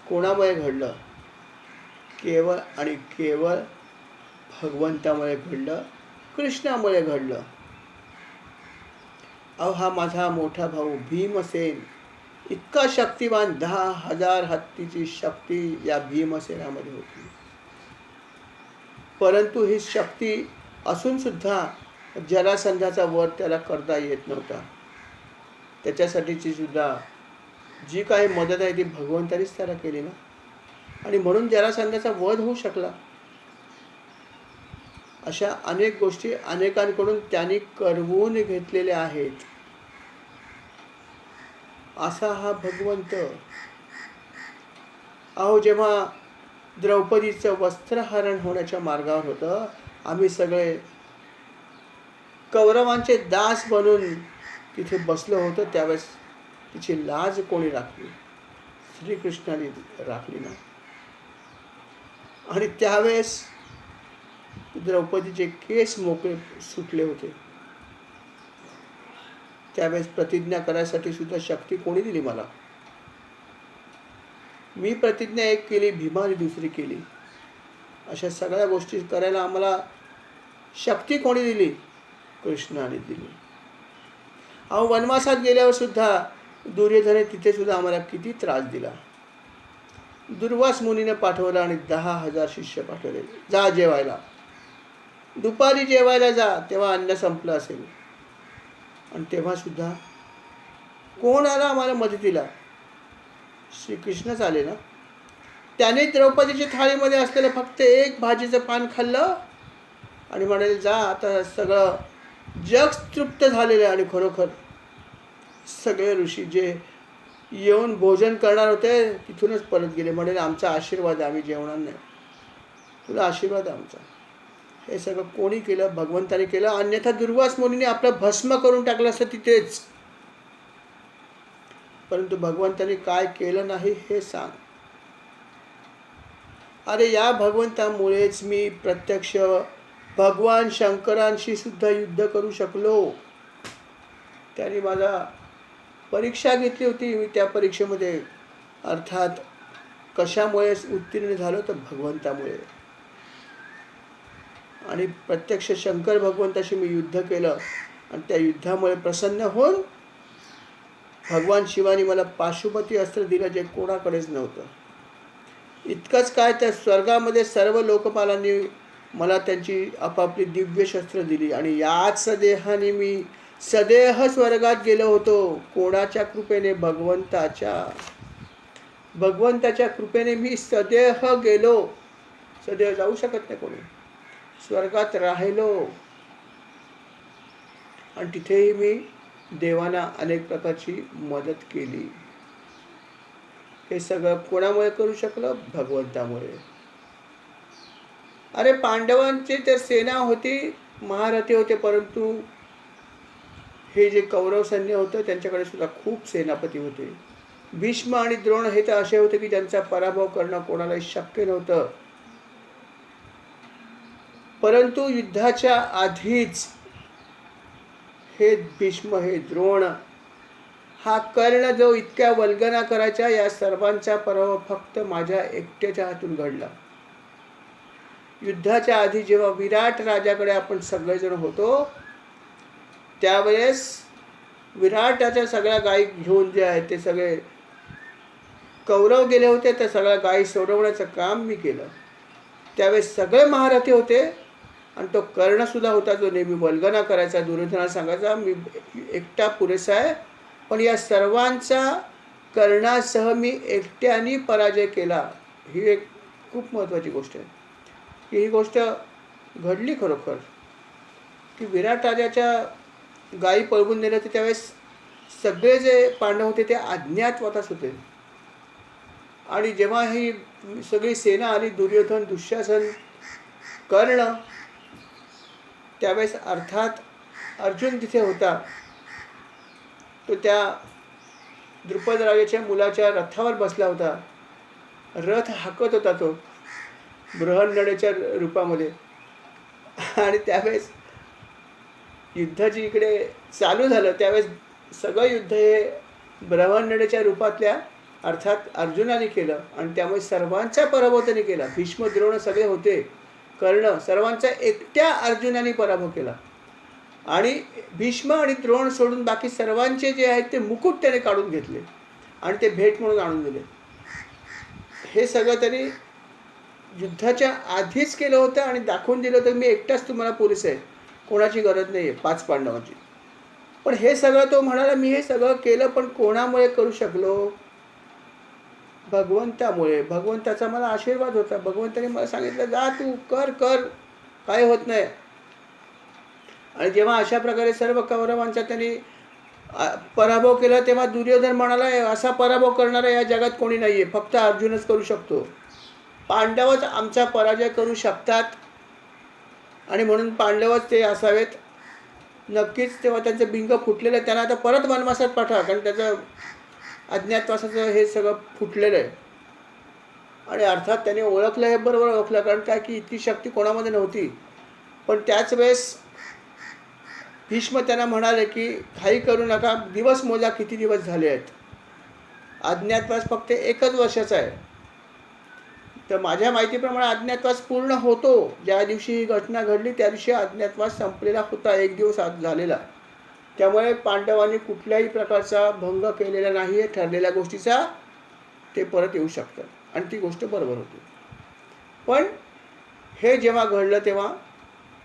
कोणामुळे घडलं? केवळ आणि केवळ भगवंतामुळे घडलं, कृष्णामुळे घडलं. अहो, हा माझा मोठा भाऊ भीमसेन इतका शक्तिवान, 10,000 हत्तीची शक्ती या भीमसेनामध्ये होती. परंतु ही शक्ती असून सुद्धा जरासंधाचा वध त्याला करता येत नव्हता. त्याच्यासाठीची सुद्धा जी काही मदत आहे ती भगवंतानीच त्याला केली ना, आणि म्हणून जरासंधाचा वध होऊ शकला. अशा अनेक गोष्टी अनेकांकडून त्यांनी करवून घेतलेल्या आहेत. असा हा भगवंत. अहो, जेव्हा द्रौपदीचं वस्त्रहरण होण्याच्या मार्गावर होतं, आम्ही सगळे कौरवांचे दास बनून तिथे बसलो होतो, त्यावेळेस तिची लाज कोणी राखली? श्रीकृष्णाने राखली ना. आणि त्यावेळेस द्रौपदीचे केस मोकळे सुटले होते. त्यावेळेस प्रतिज्ञा करायसाठी सुद्धा शक्ती कोणी दिली मला? मी प्रतिज्ञा एक केली, भीमाने दुसरी केली. अशा सगळ्या गोष्टी करायला आम्हाला शक्ती कोणी दिली? कृष्णाने दिली. अहो, वनवासात गेल्यावर सुद्धा दुर्योधने तिथे सुद्धा आम्हाला किती त्रास दिला. दुर्वास मुनीने पाठवलं आणि 10,000 शिष्य पाठवले, जा जेवायला, दुपारी जेवायला जा, तेव्हा अन्न संपलं असेल. आणि तेव्हा सुद्धा कोण आला आम्हाला मदतीला? श्रीकृष्णच आले ना. त्याने द्रौपदीच्या थाळीमध्ये असलेलं फक्त एक भाजीचं पान खाल्लं आणि म्हणाले जा, आता सगळं जग तृप्त झालेलं. आणि खरोखर सगळे ऋषी जे येऊन भोजन करणार होते तिथूनच परत गेले. म्हणाले आमचा आशीर्वाद, आम्ही जेवणार नाही, तुला आशीर्वाद आमचा. हे सगळं कोणी केलं? भगवंताने केलं. अन्यथा दुर्वास मुनीने आपलं भस्म करून टाकलं असतं तिथेच. परंतु भगवंताने काय केलं नाही हे सांग. अरे, या भगवंतामुळेच मी प्रत्यक्ष भगवान शंकरांशी सुद्धा युद्ध करू शकलो. त्याने मला परीक्षा घेतली होती. मी त्या परीक्षेमध्ये अर्थात कशामुळे उत्तीर्ण झालो? तर भगवंतामुळे. आणि प्रत्यक्ष शंकर भगवंताशी मी युद्ध केलं आणि त्या युद्धामुळे प्रसन्न होऊन भगवान शिवानी मला पाशुपती अस्त्र दिलं, जे कोणाकडेच नव्हतं. इतकंच काय, त्या स्वर्गामध्ये सर्व लोकपालांनी मला त्यांची आपापली दिव्य शस्त्र दिली आणि याच देहाने मी सदेह स्वर्गात गेलो होतो. कोणाच्या कृपेने? भगवंताच्या कृपेने मी सदेह गेलो. सदेह जाऊ शकत नाही कोणी. स्वर्गात राहिलो आणि तिथेही मी देवांना अनेक प्रकारची मदत केली. हे सगळं कोणामुळे करू शकलो? भगवंतामुळे. अरे, पांडवांची तर सेना होती, महारथी होते, परंतु हे जे कौरव सैन्य होतं त्यांच्याकडे सुद्धा खूप सेनापती होते. भीष्म आणि द्रोण हे तर असे होते की ज्यांचा पराभव करणं कोणालाही शक्य नव्हतं. परंतु युद्धाच्या आधीच हे भीष्म, हे द्रोण, हा कर्ण जो इतक्या वल्गना करायचा, या सर्वांचा पराभव फक्त माझ्या एकट्याच्या हातून घडला. युद्धाच्या आधी जेव्हा विराट राजाकडे आपण सगळेजण होतो त्यावेळेस विराटाच्या सगळ्या गायी घेऊन जे आहे ते सगळे कौरव गेले होते. त्या सगळ्या गायी सोडवण्याचं काम मी केलं. त्यावेळेस सगळे महारथी होते आणि तो कर्णसुद्धा होता जो नेहमी वल्गना करायचा, दुर्योधनाला सांगायचा मी एकटा पुरेसा आहे, पण या सर्वांचा कर्णासह मी एकट्याने पराजय केला. ही एक खूप महत्त्वाची गोष्ट आहे की ही गोष्ट घडली खरोखर, की विराट राजाच्या गायी पळवून नेलं होते त्यावेळेस सगळे जे पांडव होते ते अज्ञातवासात होते. आणि जेव्हा ही सगळी सेना आली, दुर्योधन, दुःशासन, कर्ण, त्यावेळेस अर्थात अर्जुन तिथे होता. तो त्या द्रुपद राजाच्या मुलाच्या रथावर बसला होता. रथ हाकत होता तो बृहन्नडेच्या रूपामध्ये. आणि त्यावेळेस युद्धाची इकडे चालू झालं त्यावेळेस सगळं युद्ध हे बृहन्नडेच्या रूपातल्या अर्थात अर्जुनाने केलं आणि त्यामुळे सर्वांचा पराभव त्याने केला. भीष्म, द्रोण सगळे होते, कर्ण, सर्वांचा एकट्या अर्जुनाने पराभव केला. आणि भीष्म आणि द्रोण सोडून बाकी सर्वांचे जे आहेत ते मुकुट त्याने काढून घेतले आणि ते भेट म्हणून आणून दिले. हे सगळं त्यांनी युद्धाच्या आधीच केलं होतं आणि दाखवून दिलं होतं मी एकटाच तुम्हाला पुरेसा आहे, कोणाची गरज नाही आहे 5 पांडवांची. पण हे सगळं तो म्हणाला मी हे सगळं केलं पण कोणामुळे करू शकलो? भगवंतामुळे. भगवंताचा मला आशीर्वाद होता. भगवंताने मला सांगितलं जा तू कर कर, काय होत नाही. आणि जेव्हा अशा प्रकारे सर्व कौरवांचा त्यांनी पराभव केला तेव्हा दुर्योधन म्हणाला असा पराभव करणारा या जगात कोणी नाही आहे, फक्त अर्जुनच करू शकतो. पांडवच आमचा पराजय करू शकतात आणि म्हणून पांडवच ते असावेत. नक्कीच तेव्हा त्यांचं बिंग फुटलेलं आहे. त्यांना आता परत वनवासात पाठवा, कारण त्याचं अज्ञातवासाचं हे सगळं फुटलेलं आहे. आणि अर्थात त्याने ओळखलं, हे बरोबर ओळखलं, कारण काय की इतकी शक्ती कोणामध्ये नव्हती. पण त्याच वेळेस भीष्म त्यांना म्हणाले की घाई करू नका, दिवस मोजा किती दिवस झाले आहेत. अज्ञातवास फक्त 1च वर्षाचा आहे. तर माझ्या माहितीप्रमाणे अज्ञातवास पूर्ण होतो. ज्या दिवशी ही घटना घडली त्या दिवशी अज्ञातवास संपलेला होता, 1 दिवस आज झालेला. त्यामुळे पांडवांनी कुठल्याही प्रकारचा भंग केलेला नाही आहे ठरलेल्या गोष्टीचा. ते परत येऊ शकतात आणि ती गोष्ट बरोबर होती. पण हे जेव्हा घडलं तेव्हा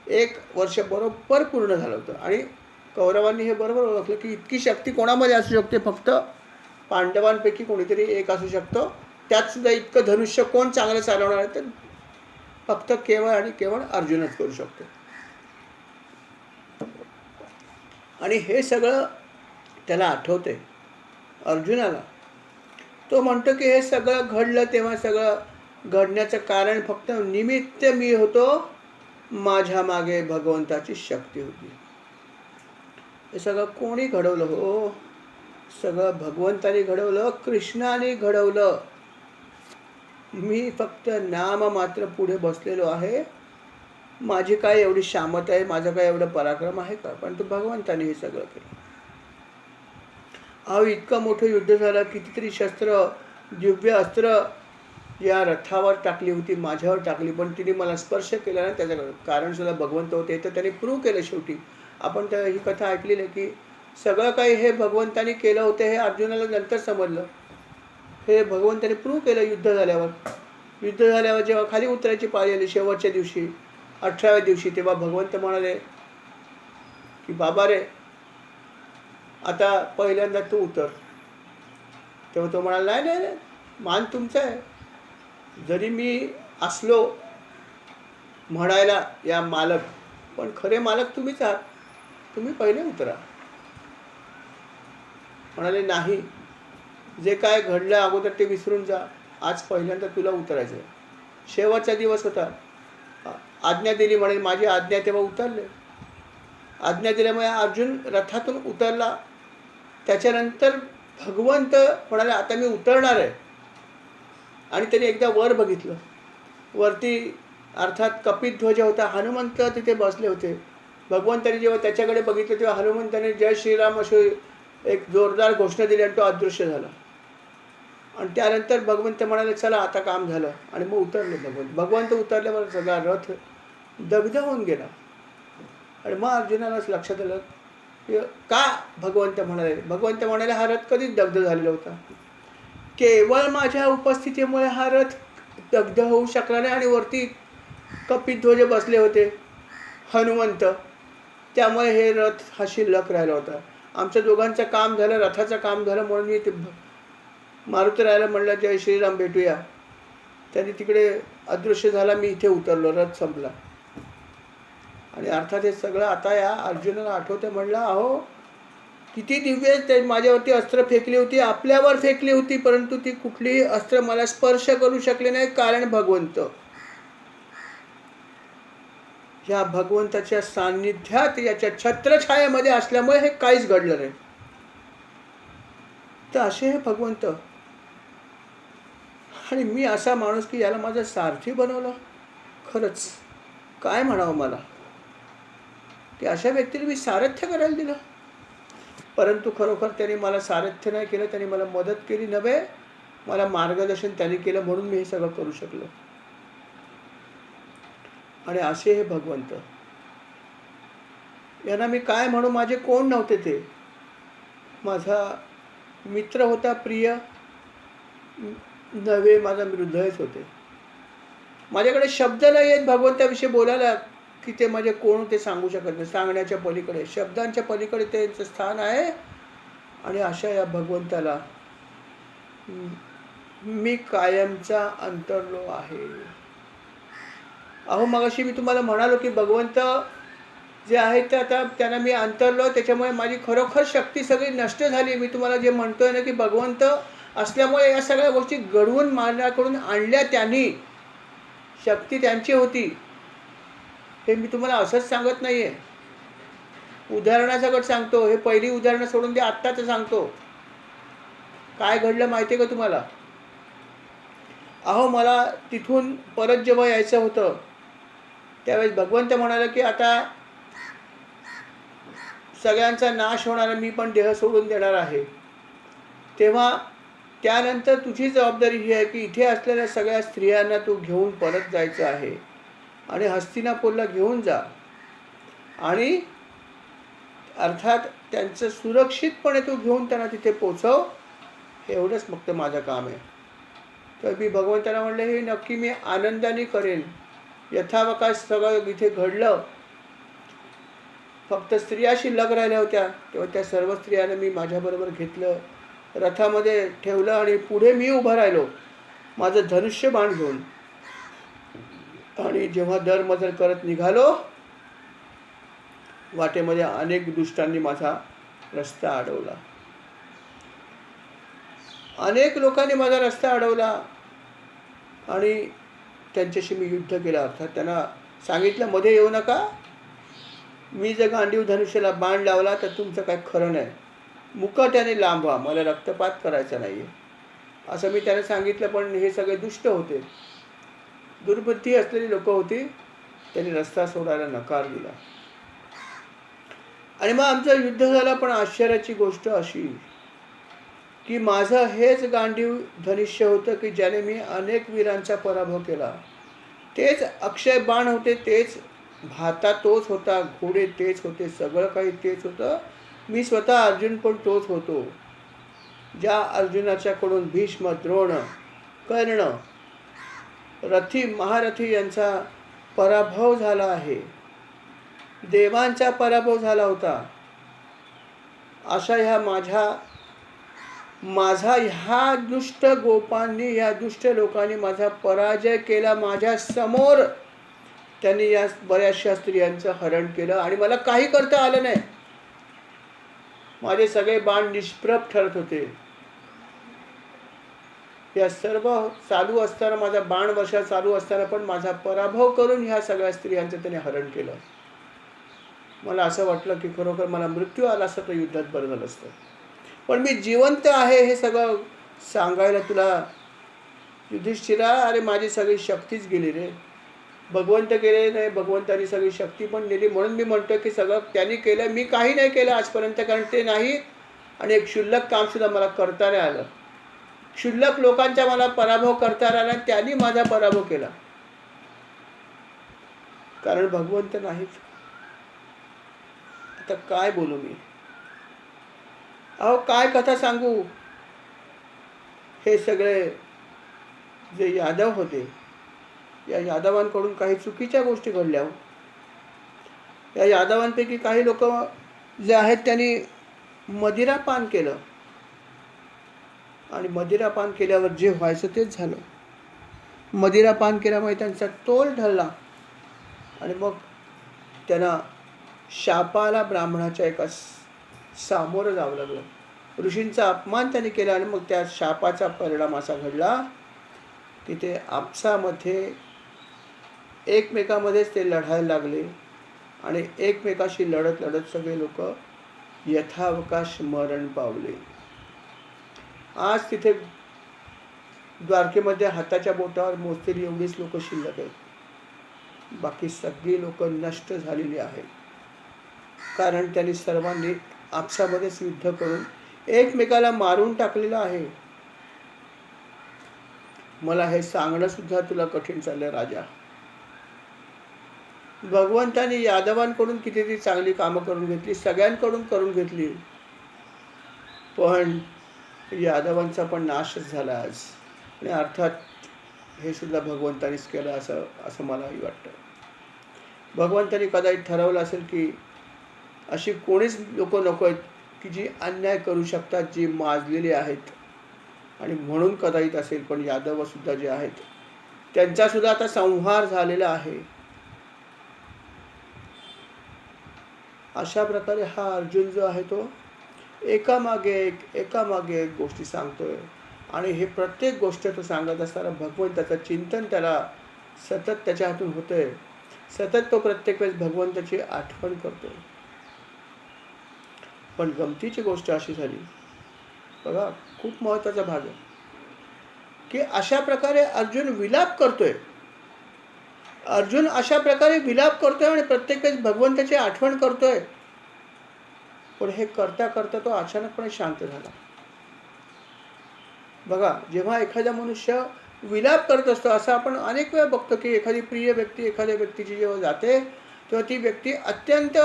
1 वर्ष बरोबर पूर्ण झालं होतं आणि कौरवांनी हे बरोबर ओळखलं की इतकी शक्ती कोणामध्ये असू शकते, फक्त पांडवांपैकी कोणीतरी एक असू शकतो. त्यातसुद्धा इतकं धनुष्य कोण चांगलं चालवणार आहे तर फक्त केवळ आणि केवळ अर्जुनच करू शकतो. आणि हे सगळं त्याला आठवतंय अर्जुनाला. तो म्हणतो की हे सगळं घडलं तेव्हा सगळं घडण्याचं कारण फक्त निमित्त मी होतो, माझ्या मागे भगवंताची शक्ती होती. हे सगळं कोणी घडवलं? हो, सगळं भगवंताने घडवलं, कृष्णाने घडवलं. मी फक्त नाम मात्र पुढे बसलेलो आहे. माझी काय एवढी शामत आहे, माझं काय एवढं पराक्रम आहे का? पण तो भगवंताने हे सगळं केलं. अहो इतकं मोठं युद्ध झालं, कितीतरी शस्त्र, दिव्य अस्त्र या रथावर टाकली होती, माझ्यावर टाकली, पण तिने मला स्पर्श केला ना. त्याचं कारण सुद्धा भगवंत होते. तर त्याने प्रूव्ह केलं शेवटी. आपण तर ही कथा ऐकलेली आहे की सगळं काही हे भगवंताने केलं होतं. हे अर्जुनाला नंतर समजलं. हे भगवंताने प्रूव्ह केलं युद्ध झाल्यावर. युद्ध झाल्यावर जेव्हा खाली उतरायची पाळी आली शेवटच्या दिवशी, 18व्या दिवशी, तेव्हा भगवंत म्हणाले की बाबा रे, आता पहिल्यांदा तू उतर. तेव्हा तो म्हणाला नाही नाही नाही, मान तुमचा आहे. जरी मी असलो म्हणायला या मालक, पण खरे मालक तुम्हीच आहात, तुम्ही पहिले उतरा. म्हणाले नाही, जे काय घडलं अगोदर ते विसरून जा, आज पहिल्यांदा तुला उतरायचं आहे. शेवटचा दिवस होता. आज्ञा दिली म्हणे माझी आज्ञा, तेव्हा उतरले. आज्ञा दिल्यामुळे अर्जुन रथातून उतरला. त्याच्यानंतर भगवंत म्हणाले आता मी उतरणार आहे. आणि त्याने एकदा वर बघितलं. वरती अर्थात कपिध्वज होता, हनुमंत तिथे बसले होते. भगवंताने जेव्हा त्याच्याकडे बघितलं तेव्हा हनुमंताने जय श्रीराम अशी एक जोरदार घोषणा दिली आणि तो अदृश्य झाला. आणि त्यानंतर भगवंत म्हणाले चला आता काम झालं, आणि मग उतरले भगवंत. भगवंत उतरल्यावर सगळा रथ दग्ध होऊन गेला. आणि मग अर्जुनालाच लक्षात आलं का भगवंत म्हणाले. भगवंत म्हणाले हा रथ कधीच दग्ध झालेला होता, केवळ माझ्या उपस्थितीमुळे हा रथ दग्ध होऊ शकला नाही. आणि वरती कपिध्वज बसले होते. हनुमंत, त्यामुळे हे रथ हा शिल्लक राहिला होता. आमच्या दोघांचं काम झालं, रथाचं काम झालं, म्हणून मी ते मारुतीरायाला म्हणलं जय श्रीराम भेटूया. त्यांनी तिकडे अदृश्य झाला, मी इथे उतरलो, रथ संपला. आणि अर्थात हे सगळं आता या अर्जुनाला आठवतं. म्हणलं अहो किती दिव्य ते माझ्यावरती अस्त्र फेकली होती, आपल्यावर फेकली होती, परंतु ती कुठलीही अस्त्र मला स्पर्श करू शकले नाही, कारण भगवंत. या भगवंताच्या सान्निध्यात, याच्या छत्रछायेमध्ये असल्यामुळे हे काहीच घडलं नाही. तर असे हे भगवंत. आणि मी असा माणूस की याला माझा सारथी बनवलं. खरंच काय म्हणावं मला, की अशा व्यक्तीला मी सारथ्य करायला दिलं. परंतु खरोखर त्याने मला सारथ्य नाही केलं, त्याने मला मदत केली नव्हे, मला मार्गदर्शन त्याने केलं, म्हणून मी हे सगळं करू शकलो. आणि असे हे भगवंत. यांना मी काय म्हणू, माझे कोण नव्हते ते. माझा मित्र होता, प्रिय नव्हे, माझा हृदयच होते. माझ्याकडे शब्द नाही आहेत भगवंताविषयी बोलायला, की ते माझे कोण ते सांगू शकत नाही. सांगण्याच्या पलीकडे, शब्दांच्या पलीकडे त्यांचं स्थान आहे. आणि अशा या भगवंताला मी कायमचा अंतरलो आहे. अहो मगाशी मी तुम्हाला म्हणालो की भगवंत जे आहेत ते आता त्यांना मी अंतरलो, त्याच्यामुळे माझी खरोखर शक्ती सगळी नष्ट झाली. मी तुम्हाला जे म्हणतोय ना की भगवंत असल्यामुळे या सगळ्या गोष्टी घडवून माझ्याकडून आणल्या, त्यांनी शक्ती त्यांची होती. हे मी तुम्हाला असंच सांगत नाही आहे, उदाहरणासकट सांगतो. हे पहिली उदाहरणं सोडून दे, आत्ताच सांगतो. काय घडलं माहिती आहे का तुम्हाला? अहो मला तिथून परत जेव्हा यायचं होतं त्यावेळेस भगवंत म्हणाला की आता सगळ्यांचा नाश होणार, मी पण देह सोडून देणार आहे. तेव्हा त्यानंतर तुझी जबाबदारी ही आहे की इथे असलेल्या सगळ्या स्त्रियांना तू घेऊन परत जायचं आहे आणि हस्तिनापूरला घेऊन जा. आणि अर्थात त्यांचं सुरक्षितपणे तू घेऊन त्यांना तिथे पोचव. एवढंच फक्त माझं काम आहे. तर मी भगवंताला म्हणलं हे नक्की मी आनंदाने करेन. यथावकाश सगळं इथे घडलं. फक्त स्त्रिया शिल्लक राहिल्या होत्या, तेव्हा त्या सर्व स्त्रियांना मी माझ्याबरोबर घेतलं, रथामध्ये ठेवलं आणि पुढे मी उभं राहिलो माझं धनुष्य बाण घेऊन. आणि जेव्हा दरमजल करत निघालो, वाटेमध्ये अनेक दुष्टांनी माझा रस्ता अडवला. अनेक लोकांनी माझा रस्ता अडवला आणि त्यांच्याशी मी युद्ध केलं. अर्थात त्यांना सांगितलं मध्ये येऊ नका. मी जर गांडीव धनुष्याला बाण लावला तर तुमचं काय खरं नाही, मुकाट्याने लांब व्हा, मला रक्तपात करायचा नाही आहे असं मी त्यांना सांगितलं. पण हे सगळे दुष्ट होते, दुर्बुद्धी असलेली लोक होती. त्यांनी रस्ता सोडायला नकार दिला आणि मग आमचं युद्ध झालं. पण आश्चर्याची गोष्ट अशी की माझं हेच गांडीव धनुष्य होतं की ज्याने मी अनेक वीरांचा पराभव केला. तेच अक्षय बाण होते, तेच भाता तोच होता, घोडे तेच होते, सगळं काही तेच होतं. मी स्वतः अर्जुन पण तोच होतो. ज्या अर्जुनाच्याकडून भीष्म, द्रोण, कर्ण, रथी, महारथी यांचा पराभव झाला आहे, देवांचा पराभव झाला होता, अशा ह्या माझा ह्या दुष्ट गोपांनी, ह्या दुष्ट लोकांनी माझा पराजय केला. माझ्या समोर त्यांनी या बऱ्याचशा स्त्रियांचं हरण केलं आणि मला काही करता आलं नाही. माझे सगळे बाण निष्प्रभ ठरत होते. या सर्व चालू असताना, माझा बाण वर्षा चालू असताना पण माझा पराभव करून ह्या सगळ्या स्त्रियांचं त्याने हरण केलं. मला असं वाटलं की खरोखर मला मृत्यू आला असता तर युद्धात बरं झालं असतं. पण मी जिवंत आहे हे सगळं सांगायला तुला युधिष्ठिरा, अरे माझी सगळी शक्तीच गेली रे. भगवंत गेले नाही, भगवंतानी सगळी शक्ती पण नेली. म्हणून मी म्हणतो की सगळं त्यांनी केलं, मी काही नाही केलं आजपर्यंत, कारण ते नाही. आणि एक क्षुल्लक कामसुद्धा मला करता नाही आलं. क्षुल्लक लोकांचा मला पराभव करता आला, त्यांनी माझा पराभव केला, कारण भगवंत नाहीच. आता काय बोलू मी? अहो काय कथा सांगू? हे सगळे जे यादव होते, या यादवांकडून काही चुकीच्या गोष्टी घडल्या. या यादवांपैकी काही लोक जे आहेत त्यांनी मदिरापान केलं आणि मदिरापान केल्यावर जे व्हायचं तेच झालं. मदिरापान केल्यामुळे त्यांचा तोल ढळला आणि मग त्यांना शापाला ब्राह्मणाच्या एका सामोरं जावं लागलं. ऋषींचा अपमान त्यांनी केला आणि मग त्या शापाचा परिणाम असा घडला की ते आपसामध्ये एकमेकामध्येच ते लढायला लागले आणि एकमेकाशी लढत लढत सगळे लोक यथावकाश मरण पावले. आज तिथे द्वारकेमध्ये हाताच्या बोटावर मोजलेली एवढीच लोक शिल्लक आहेत. बाकी सगळी लोक नष्ट झालेली आहेत. कारण त्यांनी सर्वांनी आपसामध्येच युद्ध करून एकमेकाला मारून टाकलेलं आहे. मला हे सांगणं सुद्धा तुला कठीण चाललं राजा. भगवंताने यादवांकडून कितीतरी चांगली कामं करून घेतली, सगळ्यांकडून करून घेतली, पण यादवांचा पण नाशच झाला आज. आणि अर्थात हे सुद्धा भगवंतानेच केलं असं मलाही वाटतं. भगवंताने कदाचित ठरवलं असेल की अशी कोणीच लोक नको आहेत की जी अन्याय करू शकतात, जी माजलेली आहेत, आणि म्हणून कदाचित असेल. पण यादव सुद्धा जे आहेत त्यांचा सुद्धा आता संहार झालेला आहे. अशा प्रकारे हा अर्जुन जो आहे तो एकामागे एक गोष्टी सांगतोय. आणि हे प्रत्येक गोष्ट तो सांगत असताना भगवंताचं चिंतन त्याला सतत त्याच्या हातून होतंय. सतत तो प्रत्येक वेळेस भगवंताची आठवण करतोय. पण गमतीची गोष्ट अशी झाली बघा, खूप महत्त्वाचा भाग आहे की अशा प्रकारे अर्जुन विलाप करतोय. अर्जुन अशा प्रकारे विलाप करतोय आणि प्रत्येक वेळेस भगवंताची आठवण करतोय. पण हे करता करता तो अचानकपणे शांत झाला. बघा, जेव्हा एखादा मनुष्य विलाप करत असतो, असं आपण अनेक वेळा बघतो की एखादी प्रिय व्यक्ती एखाद्या व्यक्तीची जेव्हा जाते तेव्हा ती व्यक्ती अत्यंत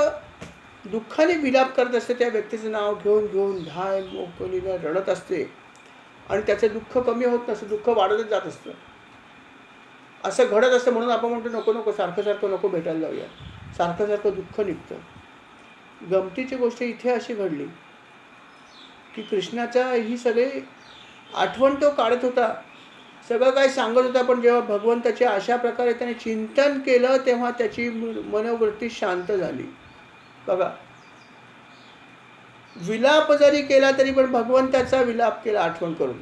दुःखाने विलाप करत असते. त्या व्यक्तीचं नाव घेऊन घेऊन धाय मोकलीनं रडत असते आणि त्याचं दुःख कमी होत नसतं, दुःख वाढतच जात असतं. असं घडत असतं. म्हणून आपण म्हणतो नको नको, सारखं सारखं नको भेटायला जाऊया, सारखं सारखं दुःख निघतं. गमतीची गोष्ट इथे अशी घडली की कृष्णाचा ही सगळी आठवण तो काढत होता, सगळं काही सांगत होता. पण जेव्हा भगवंताचे अशा प्रकारे त्याने चिंतन केलं तेव्हा त्याची मनोवृत्ती शांत झाली. बघा, विलाप जरी केला तरी पण भगवंताचा विलाप केला आठवण करून,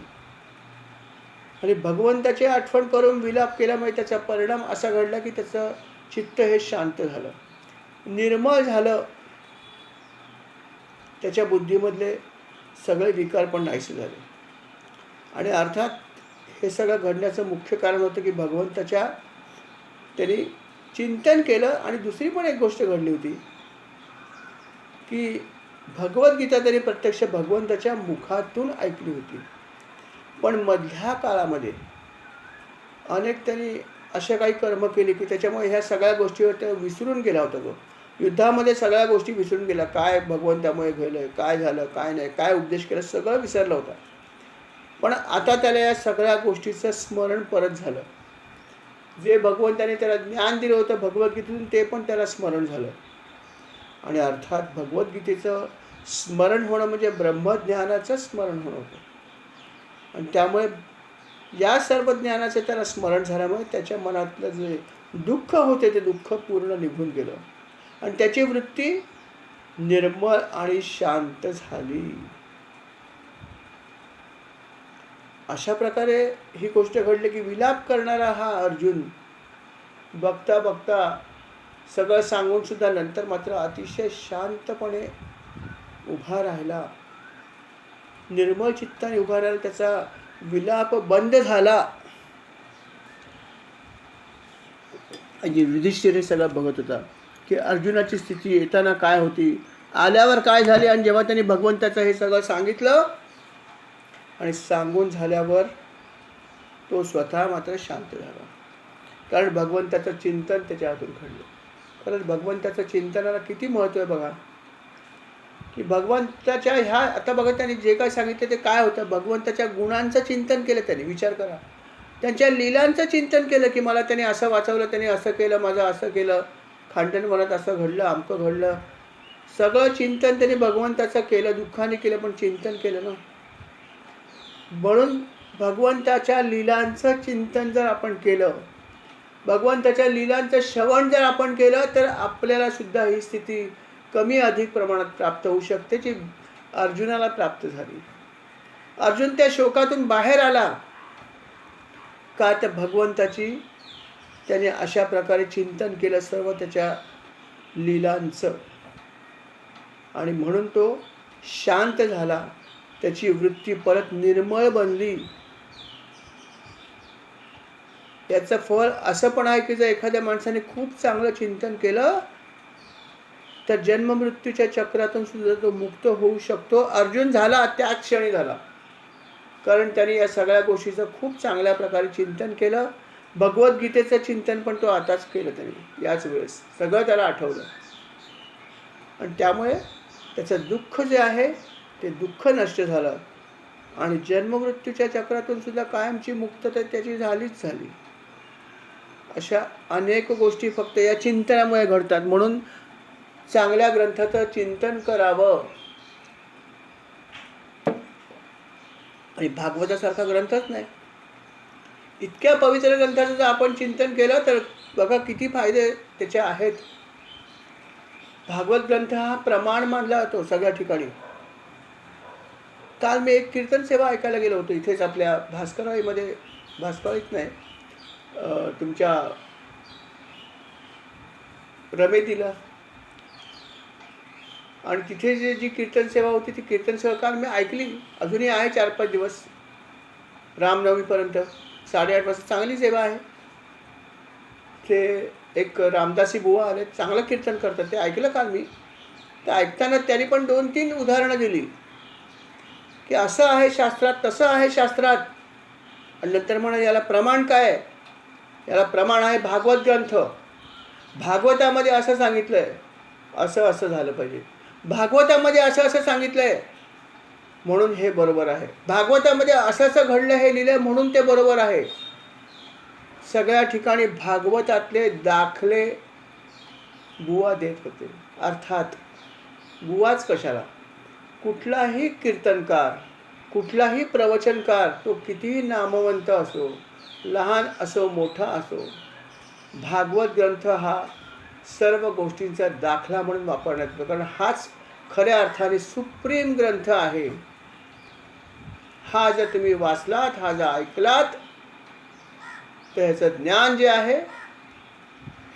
आणि भगवंताची आठवण करून विलाप केल्यामुळे त्याचा परिणाम असा घडला की त्याचं चित्त हे शांत झालं, निर्मळ झालं. त्याच्या बुद्धीमधले सगळे विकार पण नाहीसे झाले. आणि अर्थात हे सगळं घडण्याचं मुख्य कारण होतं की भगवंताच्या त्यांनी चिंतन केलं. आणि दुसरी पण एक गोष्ट घडली होती की भगवद्गीता त्यांनी प्रत्यक्ष भगवंताच्या मुखातून ऐकली होती. पण मधल्या काळामध्ये अनेक त्यांनी अशा काही कर्म केली की त्याच्यामुळे ह्या सगळ्या गोष्टीवर तो विसरून गेला होता. तो युद्धामध्ये सगळ्या गोष्टी विसरून गेला. काय भगवंतामुळे घडलं, काय झालं, काय नाही, काय उपदेश केला, सगळं विसरलं होता. पण आता त्याला या सगळ्या गोष्टीचं स्मरण परत झालं. जे भगवंताने त्याला ज्ञान दिलं होतं भगवद्गीतेतून ते पण त्याला स्मरण झालं. आणि अर्थात भगवद्गीतेचं स्मरण होणं म्हणजे ब्रह्मज्ञानाचं स्मरण होणं होतं. आणि त्यामुळे या सर्व ज्ञानाचं त्याला स्मरण झाल्यामुळे त्याच्या मनातलं जे दुःख होते ते दुःख पूर्ण निघून गेलं आणि त्याची वृत्ती निर्मळ आणि शांत झाली. अशा प्रकारे ही गोष्ट घडली की विलाप करणारा हा अर्जुन बघता बघता सगळं सांगून सुद्धा नंतर मात्र अतिशय शांतपणे उभा राहिला, निर्मळ चित्ताने उभा राहिला. त्याचा विलाप बंद झाला. आणि युधिष्ठिर सगळं बघत होता की अर्जुनाची स्थिती येताना काय होती, आल्यावर काय झाले. आणि जेव्हा त्यांनी भगवंताचं हे सगळं सांगितलं आणि सांगून झाल्यावर तो स्वतः मात्र शांत झाला. कारण भगवंताचं चिंतन त्याच्या हातून घडलं. खरंच भगवंताचं चिंतनाला किती महत्त्व आहे बघा. की भगवंताच्या ह्या आता बघा त्यांनी जे काय सांगितलं ते काय होतं, भगवंताच्या गुणांचं चिंतन केलं त्यांनी. विचार करा, त्यांच्या लीलांचं चिंतन केलं की मला त्याने असं वाचवलं, त्याने असं केलं, माझं असं केलं. खांडण वनात असं घडलं, अमकं घडलं. सगळं चिंतन त्यांनी भगवंताचं केलं, दुःखाने केलं, पण चिंतन केलं ना. म्हणून भगवंताच्या लीलांचं चिंतन जर आपण केलं, भगवंताच्या लीलांचं श्रवण जर आपण केलं, तर आपल्याला सुद्धा ही स्थिती कमी अधिक प्रमाणात प्राप्त होऊ शकते, जी अर्जुनाला प्राप्त झाली. अर्जुन त्या शोकातून बाहेर आला का, त्या भगवंताची त्याने अशा प्रकारे चिंतन केलं सर्व त्याच्या लीलांचं, आणि म्हणून तो शांत झाला. त्याची वृत्ती परत निर्मळ बनली. याचं फळ असं पण आहे की जर एखाद्या माणसाने खूप चांगलं चिंतन केलं तर जन्ममृत्यूच्या चक्रातून सुद्धा तो मुक्त होऊ शकतो. अर्जुन झाला, त्याच क्षणी झाला, कारण त्याने या सगळ्या गोष्टीचं खूप चांगल्या प्रकारे चिंतन केलं. भगवद्गीतेचं चिंतन पण तो आताच केलं त्याने, याच वेळेस सगळं त्याला आठवलं, आणि त्यामुळे त्याचं दुःख जे आहे ते दुःख नष्ट झालं, आणि जन्ममृत्यूच्या चक्रातून सुद्धा कायमची मुक्तता त्याची झालीच झाली. अशा अनेक गोष्टी फक्त या चिंतनामुळे घडतात. म्हणून चांगल्या ग्रंथाचं चिंतन करावं. आणि भागवतासारखा ग्रंथच नाही, इतक्या पवित्र ग्रंथाचं जर आपण चिंतन केलं तर बघा किती फायदे त्याचे आहेत. भागवत ग्रंथ हा प्रमाण मानला जातो सगळ्या ठिकाणी. काल मी एक कीर्तन सेवा ऐकायला गेलो होतो, इथेच आपल्या भास्करवाडीमध्ये, भास्करवाडीत नाही, तुमच्या रमेतीला. आणि तिथे जी कीर्तन सेवा होती ती कीर्तन सेवा काल मी ऐकली, अजूनही आहे 4-5 दिवस रामनवमीपर्यंत 8:30 वाजता चांगली सेवा आहे. ते एक रामदासी बुवा आले, चांगलं कीर्तन करतात, ते ऐकलं काल मी. तर ऐकताना त्यांनी पण 2-3 उदाहरणं दिली की असं आहे शास्त्रात, तसं आहे शास्त्रात, आणि नंतर म्हणा याला प्रमाण काय, याला प्रमाण आहे भागवत ग्रंथ. भागवतामध्ये असं सांगितलं आहे, असं असं झालं पाहिजे, भागवतामध्ये असं असं सांगितलं आहे म्हणून हे बरोबर आहे, भागवतामध्ये असं असं घडलं, हे लिहिलं म्हणून ते बरोबर आहे. सगळ्या ठिकाणी भागवतातले दाखले बुवा देत होते. अर्थात बुवाच कशाला, कुठलाही कीर्तनकार, कुठलाही प्रवचनकार, तो कितीही नामवंत असो, लहान असो मोठा असो, भागवत ग्रंथ हा सर्व गोष्टींचा दाखला म्हणून वापरण्यात येतो, कारण हाच खऱ्या अर्थाने सुप्रीम ग्रंथ आहे. हा जर तुम्ही वाचलात, हा जर ऐकलात, तर ह्याचं ज्ञान जे आहे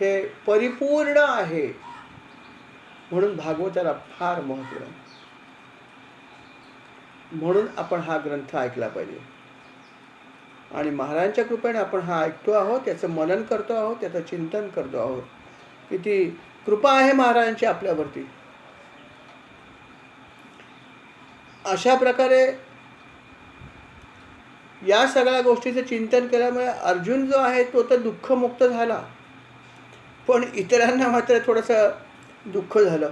हे परिपूर्ण आहे. म्हणून भागवताला फार महत्त्व आहे. म्हणून आपण हा ग्रंथ ऐकला पाहिजे, आणि महाराजांच्या कृपेने आपण हा ऐकतो आहोत, त्याचं मनन करतो आहोत, त्याचं चिंतन करतो आहोत. किती कृपा आहे महाराजांची आपल्यावरती. अशा प्रकारे या सगळ्या गोष्टीचं चिंतन केल्यामुळे अर्जुन जो आहे तो तर दुःखमुक्त झाला, पण इतरांना मात्र थोडंसं दुःख झालं.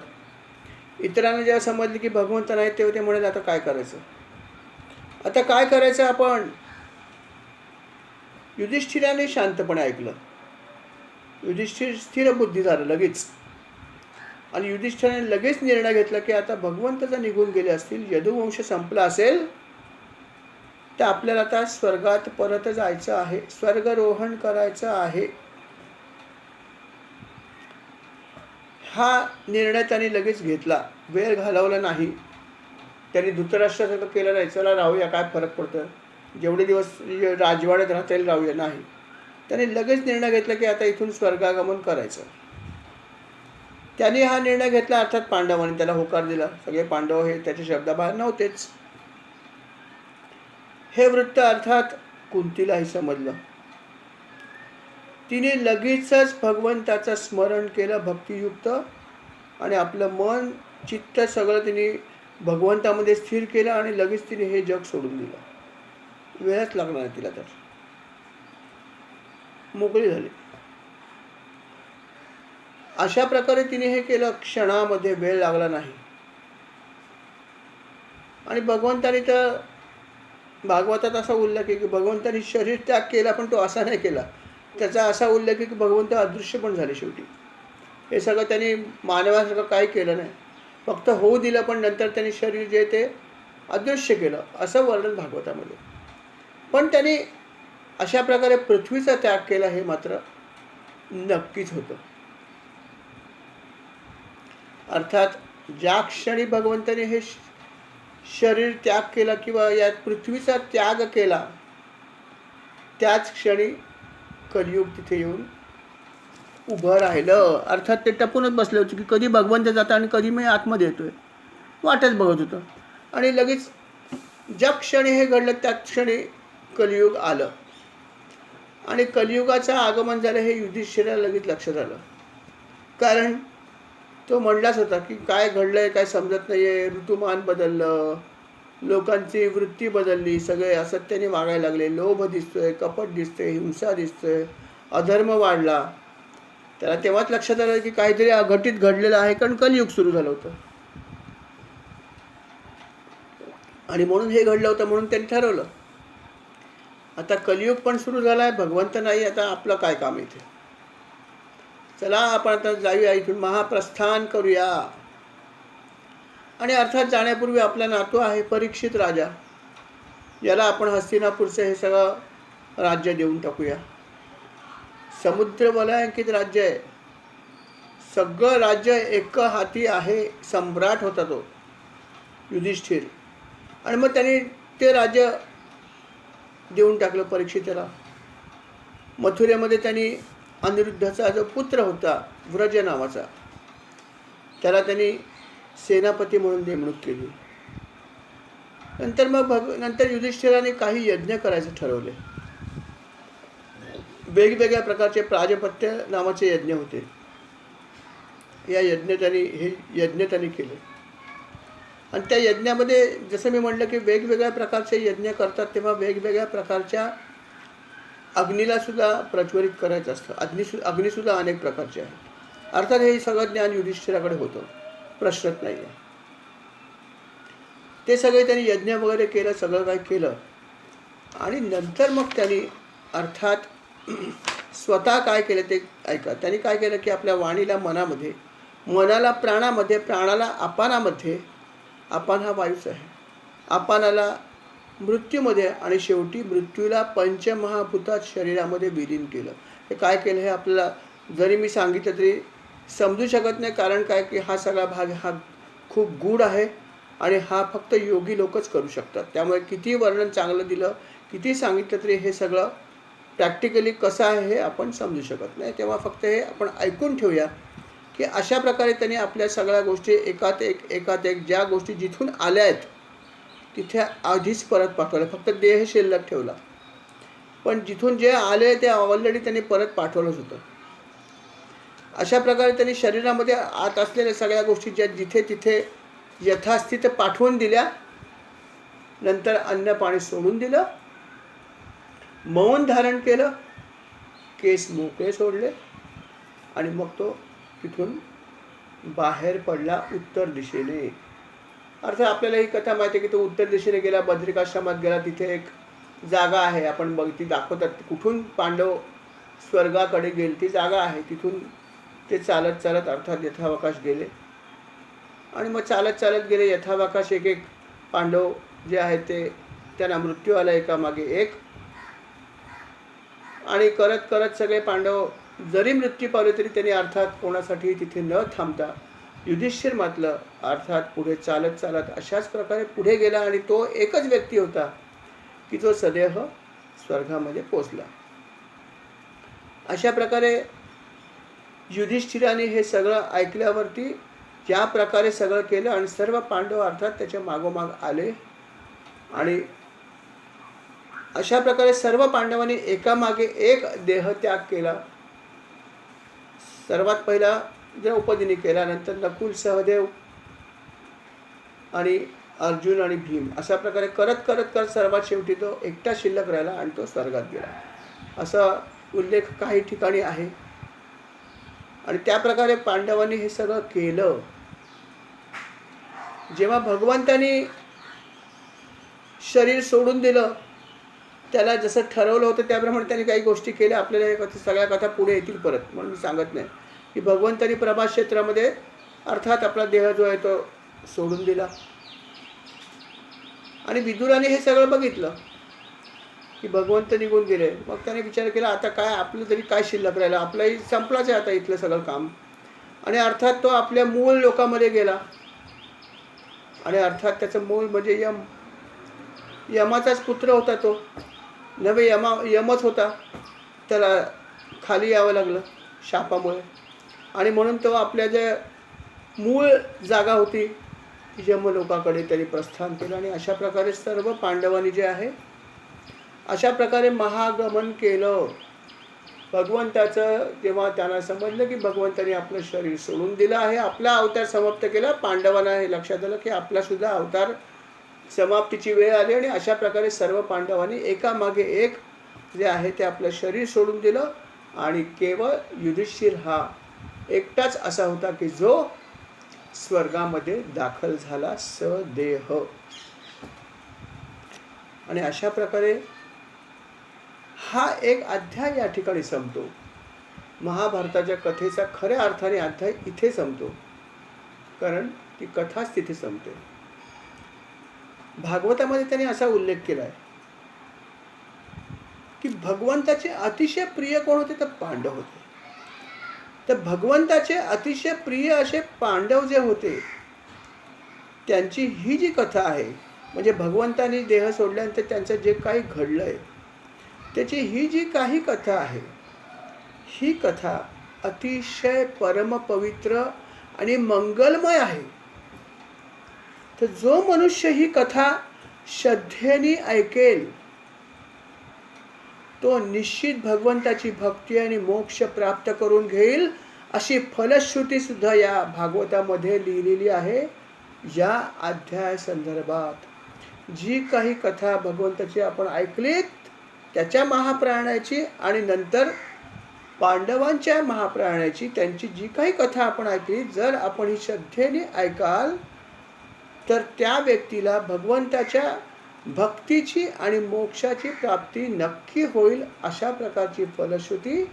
इतरांना जेव्हा समजलं की भगवंत नाही, तेव्हा ते म्हणाले आता काय करायचं, आता काय करायचं आपण. युधिष्ठिराने शांतपणे ऐकलं. युधिष्ठिर स्थिर बुद्धी झालं लगेच, आणि युधिष्ठिराने लगेच निर्णय घेतला की आता भगवंत जर निघून गेले असतील, यदुवंश संपला असेल, तर आपल्याला आता स्वर्गात परत जायचं आहे, स्वर्गरोहण करायचं आहे. हा निर्णय त्यांनी लगेच घेतला, वेळ घालवला नाही. त्यांनी धृतराष्ट्रासारखं केलं नाही, चला राहूया काय फरक पडतं, जेवढे दिवस राजवाड्यात राहता येईल राहूया, नाही. त्यांनी लगेच निर्णय घेतला की आता इथून स्वर्गागमन करायचं. त्यांनी हा निर्णय घेतला, अर्थात पांडवांनी त्याला होकार दिला. सगळे पांडव हे त्याच्या शब्दाबाहेर नव्हतेच. हे वृत्त अर्थात कुंतीलाही समजलं. तिने लगेचच भगवंताचं स्मरण केलं भक्तियुक्त, आणि आपलं मन चित्त सगळं तिने भगवंतामध्ये स्थिर केलं, आणि लगेच तिने हे जग सोडून दिलं. वेळच लागणार नाही तिला, तर मोकळी झाली. अशा प्रकारे तिने हे केलं, क्षणामध्ये वेळ लागला नाही. आणि भगवंताने तर भागवतात असा उल्लेख आहे की भगवंताने शरीर त्याग केला, पण तो असा नाही केला. त्याचा असा उल्लेख आहे की भगवंत अदृश्य पण झाले शेवटी. हे सगळं त्यांनी मानवासारखं काही केलं नाही, फक्त होऊ दिलं, पण नंतर त्यांनी शरीर जे ते अदृश्य केलं, असं वर्णन भागवतामध्ये. पण त्यांनी अशा प्रकारे पृथ्वीचा त्याग केला हे मात्र नक्कीच होतं. अर्थात ज्या क्षणी भगवंताने हे शरीर त्याग केला किंवा या पृथ्वीचा त्याग केला, त्याच क्षणी कलियुग तिथे येऊन उभं राहिलं. अर्थात ते टपूनच बसले होते की कधी भगवंत जाता आणि कधी मी आतमध्ये येतोय, वाटच बघत होतं. आणि लगेच ज्या क्षणी हे घडलं त्याच क्षणी कलियुग आलं. आणि कलियुगाचं आगमन झालं हे युधिष्ठिराला लगेच लक्षात आलं. कारण तो म्हणलाच होता की काय घडलंय काय समजत नाही आहे, ऋतुमान बदललं, लोकांची वृत्ती बदलली, सगळे असत्याने वागायला लागले, लोभ दिसतोय, कपट दिसतोय, हिंसा दिसतोय, अधर्म वाढला. त्याला तेव्हाच लक्षात आलं की काहीतरी अघटित घडलेलं आहे, कारण कलियुग सुरू झालं होतं. आणि म्हणून हे घडलं होतं, म्हणून त्यांनी ठरवलं आता कलियुग पण सुरू झाला आहे, भगवंत नाही, आता आपलं काय काम इथे, चला आपण आता जाऊया इथून, महाप्रस्थान करूया. आणि अर्थात जाण्यापूर्वी आपला नातू आहे परीक्षित राजा, याला आपण हस्तिनापूरचं हे सगळं राज्य देऊन टाकूया. समुद्र वलयांकित राज्य आहे, सगळं राज्य एक हाती आहे, सम्राट होता तो युधिष्ठिर. आणि मग त्यांनी ते राज्य देऊन टाकलं परीक्षिताला. मथुरेमध्ये त्यांनी अनिरुद्धचा जो पुत्र होता व्रज नावाचा, त्याला त्यांनी सेनापती म्हणून नेमणूक केली. नंतर नंतर युधिष्ठिराने काही यज्ञ करायचे ठरवले. वेगवेगळ्या प्रकारचे प्राजपत्य नावाचे यज्ञ होते. हे यज्ञ त्यांनी केले. आणि त्या यज्ञामध्ये जसं मी म्हटलं की वेगवेगळ्या प्रकारचे यज्ञ करतात, तेव्हा वेगवेगळ्या प्रकारच्या अग्नीला सुद्धा प्रज्वलित करायचं असतं. अग्नीसुद्धा अनेक प्रकारचे आहेत. अर्थात हे सगळं ज्ञान युधिष्ठिराकडे होतं, प्रश्नच नाही आहे. ते सगळे त्यांनी यज्ञ वगैरे केलं, सगळं काही केलं. आणि नंतर मग त्यांनी अर्थात स्वतः काय केलं ते ऐका. त्यांनी काय केलं की आपल्या वाणीला मनामध्ये, मनाला प्राणामध्ये, प्राणाला अपानामध्ये, अपान हा वायूच आहे, अपानाला मृत्यूमध्ये, आणि शेवटी मृत्यूला पंचमहाभूतात शरीरामध्ये विलीन केलं. हे काय केलं हे आपल्याला जरी मी सांगितलं तरी समजू शकत नाही. कारण काय की हा सगळा भाग हा खूप गूढ आहे आणि हा फक्त योगी लोकच करू शकतात. त्यामुळे किती वर्णन चांगलं दिलं, किती सांगितलं तरी हे सगळं प्रॅक्टिकली कसं आहे हे आपण समजू शकत नाही. तेव्हा फक्त हे आपण ऐकून ठेवूया की अशा प्रकारे त्यांनी आपल्या सगळ्या गोष्टी एकात एक ज्या गोष्टी जिथून आल्या आहेत तिथे आधीच परत पाठवलं, फक्त देह शिल्लक ठेवला. पण जिथून जे आले ते ऑलरेडी त्यांनी परत पाठवलंच होतं. अशा प्रकारे त्यांनी शरीरामध्ये आत असलेल्या सगळ्या गोष्टी ज्या जिथे तिथे यथास्थित पाठवून दिल्या. नंतर अन्न पाणी सोडून दिलं, मौन धारण केलं, केस मोकळे सोडले, आणि मग तो तिथून बाहेर पडला उत्तर दिशेने. अर्थात आपल्याला ही कथा माहिती आहे की तो उत्तर दिशेने गेला, बद्रिकाश्रमात गेला. तिथे एक जागा आहे, आपण ती दाखवतात कुठून पांडव स्वर्गाकडे गेले, ती जागा आहे. तिथून ते चालत चालत अर्थात यथावकाश गेले. आणि मग चालत चालत गेले यथावकाश. एक एक पांडव जे आहेत ते त्यांना मृत्यू आला एकामागे एक. आणि करत करत सगळे पांडव जरी मृत्यू पावले तरी त्यांनी अर्थात कोणासाठी तिथे न थांबता युधिष्ठिर मातलं अर्थात पुढे चालत चालत अशाच प्रकारे पुढे गेला. आणि तो एकच व्यक्ती होता की जो सदैव स्वर्गामध्ये पोचला. अशा प्रकारे युधिष्ठिराने हे सगळं ऐकल्यावरती ज्या प्रकारे सगळं केलं आणि सर्व पांडव अर्थात त्याच्या मागोमाग आले. आणि अशा प्रकारे सर्व पांडवांनी एकामागे एक देहत्याग केला. सर्वात पहिला द्रौपदीने केला, नंतर नकुल, सहदेव आणि अर्जुन आणि भीम. अशा प्रकारे करत करत करत सर्वात शेवटी तो एकटा शिल्लक राहिला आणि तो स्वर्गात गेला, असा उल्लेख काही ठिकाणी आहे. आणि त्या प्रकारे पांडवांनी हे सगळं केलं. जेव्हा भगवंतानी शरीर सोडून दिलं, त्याला जसं ठरवलं होतं त्याप्रमाणे त्यांनी काही गोष्टी केल्या. आपल्याला सगळ्या कथा पुढे येतील परत, म्हणून मी सांगत नाही. की भगवंतानी प्रभास क्षेत्रामध्ये अर्थात आपला देह जो आहे तो सोडून दिला. आणि विदुराने हे सगळं बघितलं की भगवंत निघून गेले. मग त्याने विचार केला, आता काय आपलं तरी काय शिल्लक राहिलं, आपलंही संपलाच आहे आता इथलं सगळं काम. आणि अर्थात तो आपल्या मूळ लोकामध्ये गेला. आणि अर्थात त्याचं मूळ म्हणजे यमाचाच पुत्र होता तो, नव्हे यमच होता. त्याला खाली यावं लागलं शापामुळे. आणि म्हणून तो आपल्या ज्या मूळ जागा होती यमलोकाकडे त्यांनी प्रस्थान केलं. आणि अशा प्रकारे सर्व पांडवांनी जे आहे अशा प्रकारे महागमन केलं. भगवंताचं जेव्हा त्यांना समजलं की भगवंताने आपलं शरीर सोडून दिलं आहे, आपला अवतार समाप्त केला, पांडवांना हे लक्षात आलं की आपलासुद्धा अवतार समाप्तीची वेळ आली. आणि अशा प्रकारे सर्व पांडवांनी एकामागे एक जे आहे ते आपलं शरीर सोडून दिलं. आणि केवळ युधिष्ठिर हा एकटाच असा होता की जो स्वर्गामध्ये दाखल झाला सदेह. आणि अशा प्रकारे हा एक अध्याय या ठिकाणी संपतो. महाभारताच्या कथेचा खऱ्या अर्थाने अध्याय इथे संपतो, कारण ती कथाच तिथे संपते. भागवतामध्ये त्याने असा उल्लेख केला आहे की भगवंताचे अतिशय प्रिय कोण होते, तर पांडव होते. तर भगवंताचे अतिशय प्रिय असे पांडव जे होते त्यांची ही जी कथा आहे, म्हणजे भगवंताने देह सोडल्यानंतर त्यांचं जे काही घडलंय त्याची ही जी काही कथा आहे, ही कथा अतिशय परमपवित्र आणि मंगलमय आहे. तर जो मनुष्य ही कथा श्रद्धेने ऐकेल तो निश्चित भगवंताची भक्ती आणि मोक्ष प्राप्त करून घेईल, अशी फलश्रुती सुद्धा या भागवतामध्ये लिहिलेली आहे. या अध्याय संदर्भात जी काही कथा भगवंताची आपण ऐकलीत त्याच्या महाप्राणाची आणि नंतर पांडवांच्या महाप्राणाची, त्यांची जी काही कथा आपण ऐकली, जर आपण ही श्रद्धेने ऐकाल तर त्या व्यक्तीला भगवंताच्या भक्तीची आणि मोक्षाची प्राप्ती नक्की होईल. अशा प्रकारची फलश्रुती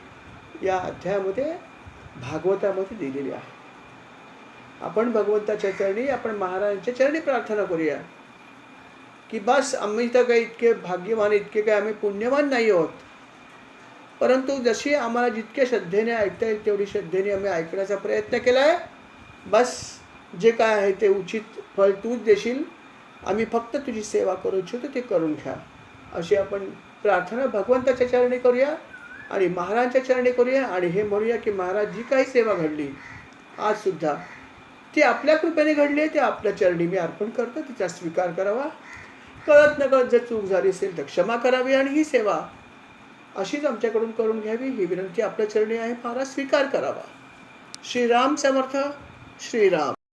या अध्यायामध्ये भागवतामध्ये दिलेली आहे. आपण भगवंताच्या चरणी, आपण महाराजांच्या चरणी प्रार्थना करूया की बस आम्ही तर काही इतके भाग्यवान, इतके काही आम्ही पुण्यवान नाही आहोत, परंतु जशी आम्हाला जितक्या श्रद्धेने ऐकता येईल तेवढी श्रद्धेने आम्ही ऐकण्याचा प्रयत्न केला आहे. बस जे काय आहे ते उचित फळ तूच देशील, आम्ही फक्त तुझी सेवा करू इच्छितो ते करून घ्या. अशी आपण प्रार्थना भगवंताच्या चरणी करूया आणि महाराजांच्या चरणी करूया. आणि हे म्हणूया की महाराज जी काही सेवा घडली आजसुद्धा ती आपल्या कृपेने घडली आहे, ते आपल्या चरणी मी अर्पण करतो, तिचा स्वीकार करावा. कळत नकळत जर चूक झाली असेल तर क्षमा करावी आणि ही सेवा अशीच आमच्याकडून करून घ्यावी ही विनंती आपल्या चरणी आहे. महाराज स्वीकार करावा. श्रीराम समर्थ. श्रीराम.